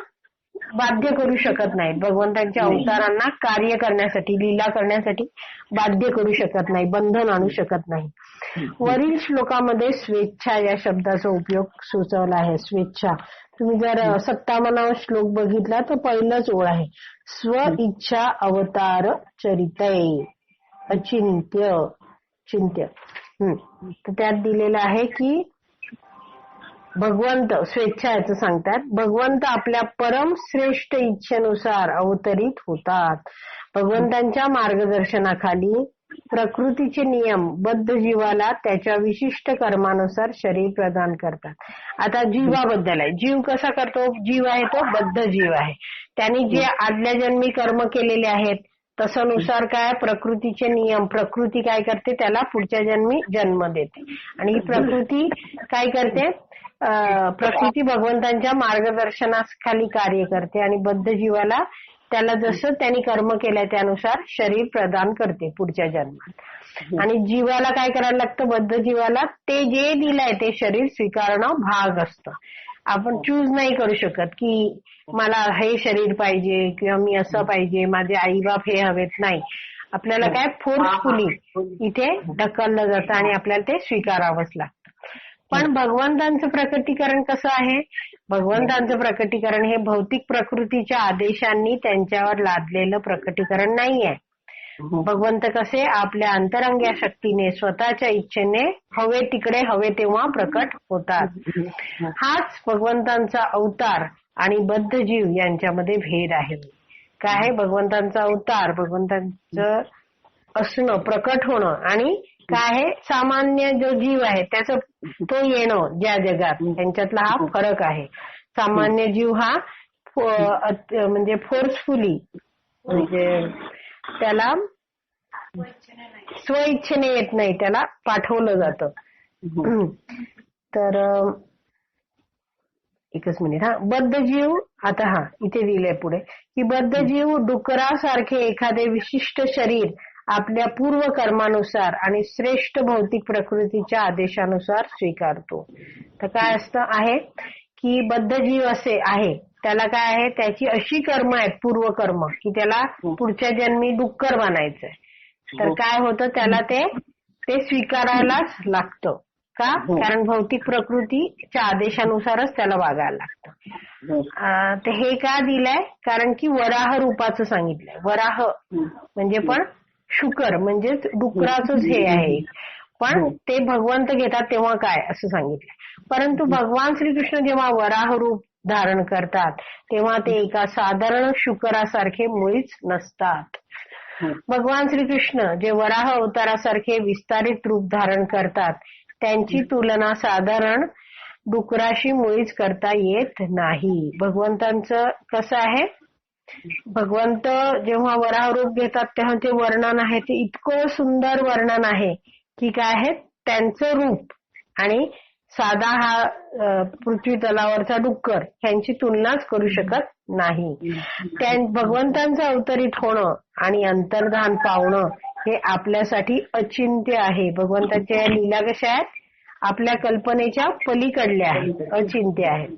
बाध्य करू शकत नाहीत. भगवंतांच्या अवतारांना कार्य करण्यासाठी, लीला करण्यासाठी बाध्य करू शकत नाही, बंधन आणू शकत नाही. वरील श्लोकामध्ये स्वेच्छा या शब्दाचा उपयोग सुचवला आहे. स्वेच्छा, तुम्ही जर 57वा श्लोक बघितला तर पहिलंच ओळ आहे, स्व इच्छा अवतार चरितय अचिंत्य चिंत्य. तर त्यात दिलेलं आहे की भगवंत, स्वेच्छा याचं सांगतात, भगवंत आपल्या परम श्रेष्ठ इच्छेनुसार अवतरित होतात. भगवंतांच्या मार्गदर्शनाखाली प्रकृतीचे नियम बद्ध जीवाला त्याच्या विशिष्ट कर्मानुसार शरीर प्रदान करतात. आता जीवाबद्दल आहे. जीव कसा करतो? जीव आहे तो बद्ध जीव आहे. त्यांनी जे आदल्या जन्मी कर्म केलेले आहेत तसनुसार काय प्रकृतीचे नियम, प्रकृती काय करते? त्याला पुढच्या जन्मी जन्म देते. आणि ही प्रकृती काय करते? प्रकृती भगवंतांच्या मार्गदर्शनाखाली कार्य करते आणि बद्ध जीवाला त्याला जसं त्यांनी कर्म केलंय त्यानुसार शरीर प्रदान करते पुढच्या जन्मात. आणि जीवाला काय करायला लागतं? बद्ध जीवाला ते जे दिलंय ते शरीर स्वीकारणं भाग असतं. आपण चूज नाही करू शकत की मला हे शरीर पाहिजे किंवा मी असं पाहिजे, माझे आईबाप हे हवेत. नाही, आपल्याला काय फोर्सफुली इथे ढकललं जातं आणि आपल्याला ते स्वीकारावंच लागतं. पण भगवंतांचं प्रकटीकरण कसं आहे? भगवंतांचं प्रकटीकरण हे भौतिक प्रकृतीच्या आदेशांनी त्यांच्यावर लादलेलं प्रकटीकरण नाहीये. भगवंत कसे आपल्या अंतरंग्या शक्तीने स्वतःच्या इच्छेने हवे तिकडे हवे तेव्हा प्रकट होतात. हाच भगवंतांचा अवतार आणि बद्ध जीव यांच्यामध्ये भेद आहे. काय आहे? भगवंतांचा अवतार, भगवंतांचं असणं, प्रकट होणं, आणि काय आहे? सामान्य जो जीव आहे त्याचं तो येणं ज्या जगात, त्यांच्यातला हा फरक आहे. सामान्य जीव हा म्हणजे फोर्सफुली, म्हणजे त्याला स्वइच्छेने येत नाही, त्याला पाठवलं जातं. तर एकच मिनिट. बद्ध जीव, आता इथे दिलंय पुढे की बद्ध जीव डुकरासारखे एखादे विशिष्ट शरीर आपल्या पूर्व कर्मानुसार आणि श्रेष्ठ भौतिक प्रकृतीच्या आदेशानुसार स्वीकारतो. तर काय असतं आहे की बद्ध जीव असे आहे त्याला काय आहे? त्याची अशी कर्म आहेत, पूर्व कर्म, की त्याला पुढच्या जन्मी डुक्कर बनायचंय. तर काय होतं? त्याला ते स्वीकारायलाच लागतं. का? कारण भौतिक प्रकृतीच्या आदेशानुसारच त्याला वागायला लागतं. तर हे का दिलंय? कारण की वराह रूपाचं सांगितलंय. वराह म्हणजे पण शुकर म्हणजेच डुकराचंच हे आहे. पण ते भगवंत घेतात तेव्हा काय असं सांगितलंय. परंतु भगवान श्रीकृष्ण जेव्हा वराह रूप धारण करतात तेव्हा ते एका साधारण शुकरासारखे मुळीच नसतात. भगवान श्रीकृष्ण जे वराह अवतारासारखे विस्तारित रूप धारण करतात त्यांची तुलना साधारण डुकराशी मुळीच करता येत नाही. भगवंतांचं कसं आहे? भगवंत जेव्हा वराह रूप घेतात तेव्हा ते वर्णन आहे ते इतकं सुंदर वर्णन आहे की काय आहे त्यांचं रूप आणि साधा हा पृथ्वी तलावरचा डुक्कर ह्यांची तुलनाच करू शकत नाही. भगवंतांचं अवतरित होणं आणि अंतर्धान पावणं हे आपल्यासाठी अचिंत्य आहे. भगवंताच्या या लीला कशा आहेत? आपल्या कल्पनेच्या पलीकडल्या आहेत, अचिंत्य आहेत.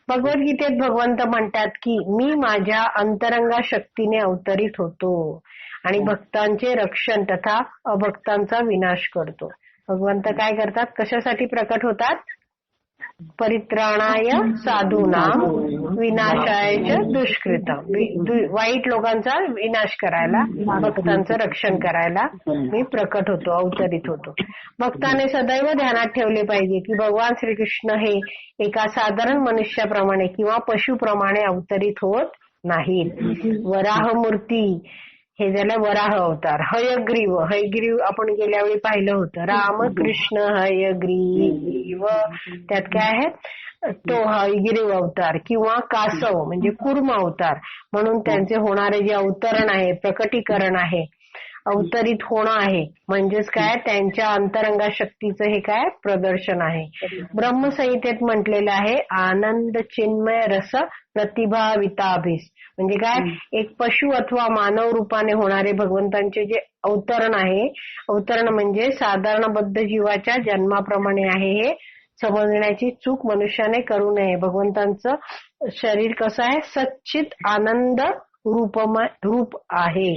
भगवद्गीतेत भगवंत म्हणतात की मी माझ्या अंतरंगा शक्तीने अवतरित होतो आणि भक्तांचे रक्षण तथा अभक्तांचा विनाश करतो. भगवंत काय करतात? कशासाठी प्रकट होतात? परित्राणाय साधूनां विनाशाय च दुष्कृतम. वाईट लोकांचा विनाश करायला, भक्तांचं रक्षण करायला मी प्रकट होतो, अवतरित होतो. भक्ताने सदैव ध्यानात ठेवले पाहिजे की भगवान श्रीकृष्ण हे एका साधारण मनुष्याप्रमाणे किंवा पशुप्रमाणे अवतरित होत नाहीत. वराह मूर्ती हे झालं वराह अवतार. हयग्रीव आपण गेल्या वेळी पाहिलं होतं. रामकृष्ण हयग्रीव त्यात काय आहे? तो हयग्रीव अवतार किंवा कासव म्हणजे कूर्म अवतार म्हणून त्यांचे होणारे जे अवतरण आहे, प्रकटीकरण आहे, अवतरित होणं आहे म्हणजेच काय त्यांच्या अंतरंगा शक्तीचं हे काय प्रदर्शन आहे. ब्रह्मसंहितेत म्हटलेलं आहे आनंद चिन्मय रस प्रतिभाविताभिस म्हणजे काय एक पशु अथवा मानव रूपाने होणारे भगवंतांचे जे अवतरण आहे, अवतरण म्हणजे साधारण बद्ध जीवाच्या जन्माप्रमाणे आहे हे समजण्याची चूक मनुष्याने करू नये. भगवंतांचं शरीर कसं आहे? सच्चित आनंद रूप आहे.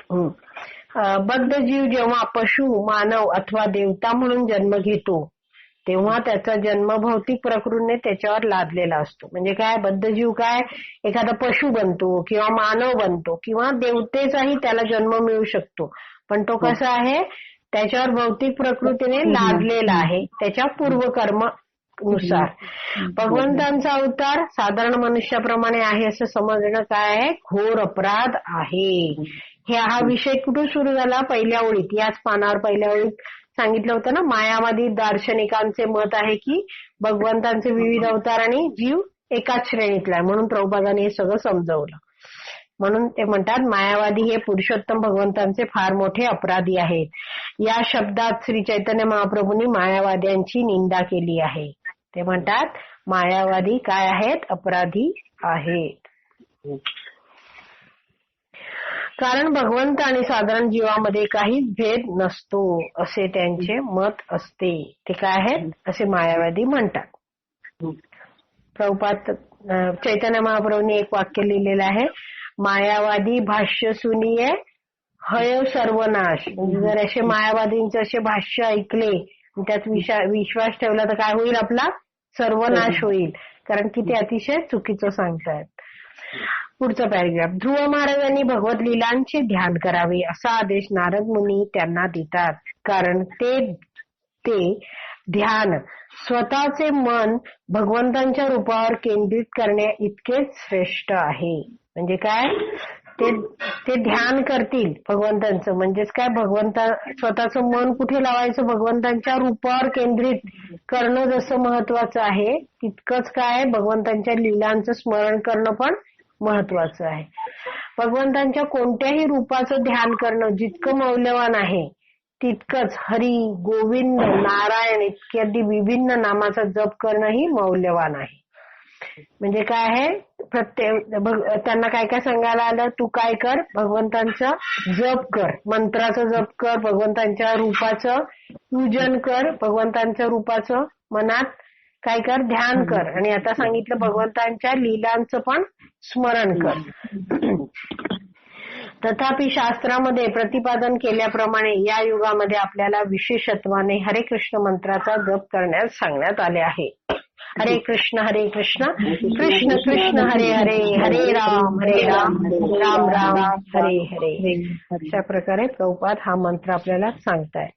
बद्ध जीव जेव्हा पशु मानव अथवा देवता म्हणून जन्म घेतो तेव्हा त्याचा जन्म भौतिक प्रकृतीने त्याच्यावर लादलेला असतो. म्हणजे काय? बद्ध जीव काय एखादा पशु बनतो किंवा मानव बनतो किंवा देवतेचाही त्याला जन्म मिळू शकतो, पण तो कसा आहे? त्याच्यावर भौतिक प्रकृतीने लादलेला आहे त्याच्या पूर्वकर्म नुसार. भगवंतांचा अवतार साधारण मनुष्याप्रमाणे आहे असं समजणं काय आहे? घोर अपराध आहे. हा विषय कुठून सुरू झाला? पहिल्या ओळीत, याच पानावर पहिल्या ओळीत सांगितलं होतं ना. मायावादी दार्शनिकांचे मत आहे की भगवंतांचे विविध अवतार आणि जीव एकाच श्रेणीतला आहे म्हणून प्रभुपादांनी हे सगळं समजवलं. म्हणून ते म्हणतात मायावादी हे पुरुषोत्तम भगवंतांचे फार मोठे अपराधी आहेत. या शब्दात श्री चैतन्य महाप्रभूंनी मायावाद्यांची निंदा केली आहे. ते म्हणतात मायावादी काय आहेत? अपराधी आहेत. कारण भगवंत आणि साधारण जीवामध्ये काहीच भेद नसतो असे त्यांचे मत असते. ते काय आहेत? असे मायावादी म्हणतात. प्रभुपाद चैतन्य महाप्रभूंनी एक वाक्य लिहिलेलं आहे, मायावादी भाष्य सुनिये हय सर्वनाश. म्हणजे जर असे मायावादींचे असे भाष्य ऐकले त्यात विश्वास ठेवला तर काय होईल? आपला सर्वनाश होईल. कारण की ते अतिशय चुकीचं सांगतायत. पुढचा पॅरेग्राफ. ध्रुव महाराजांनी भगवत लीलांचे ध्यान करावे असा आदेश नारद मुनी त्यांना देतात. कारण ते ध्यान स्वतःचे मन भगवंतांच्या रूपावर केंद्रित करण्या इतकेच श्रेष्ठ आहे. म्हणजे काय? ते ध्यान करतील भगवंतांचं म्हणजेच काय? स्वतःचं मन कुठे लावायचं? भगवंतांच्या रूपावर केंद्रित करणं जसं महत्वाचं आहे तितकंच काय भगवंतांच्या लीलांचं स्मरण करणं पण महत्वाचं आहे. भगवंतांच्या कोणत्याही रूपाचं ध्यान करणं जितकं मौल्यवान आहे तितकंच हरी, गोविंद, नारायण इत्यादी विभिन्न नामाचा जप करणंही मौल्यवान आहे. म्हणजे काय आहे? त्यांना काय काय सांगायला आलं? तू काय कर? भगवंतांचा जप कर, मंत्राचं जप कर, भगवंतांच्या रूपाचं पूजन कर, भगवंतांच्या रूपाचं मनात काय कर? ध्यान कर. आणि आता सांगितलं भगवंतांच्या लीलांचं पण स्मरण कर. तथापि शास्त्रामध्ये प्रतिपादन केल्याप्रमाणे या युगामध्ये आपल्याला विशेषत्वाने हरे कृष्ण मंत्राचा जप करण्यास सांगण्यात आले आहे. हरे कृष्ण कृष्ण कृष्ण हरे हरे, हरे राम राम राम हरे हरे. अशा प्रकारे प्रभुपाद हा मंत्र आपल्याला सांगतायत.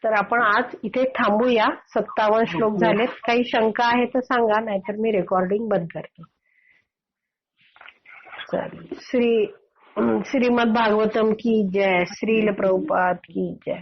तर आपण आज इथे थांबूया. 57 श्लोक झालेत. काही शंका आहे तर सांगा, नाहीतर मी रेकॉर्डिंग बंद करते. चालेल. श्रीमद भागवतम की जय. श्रील प्रभुपाद की जय.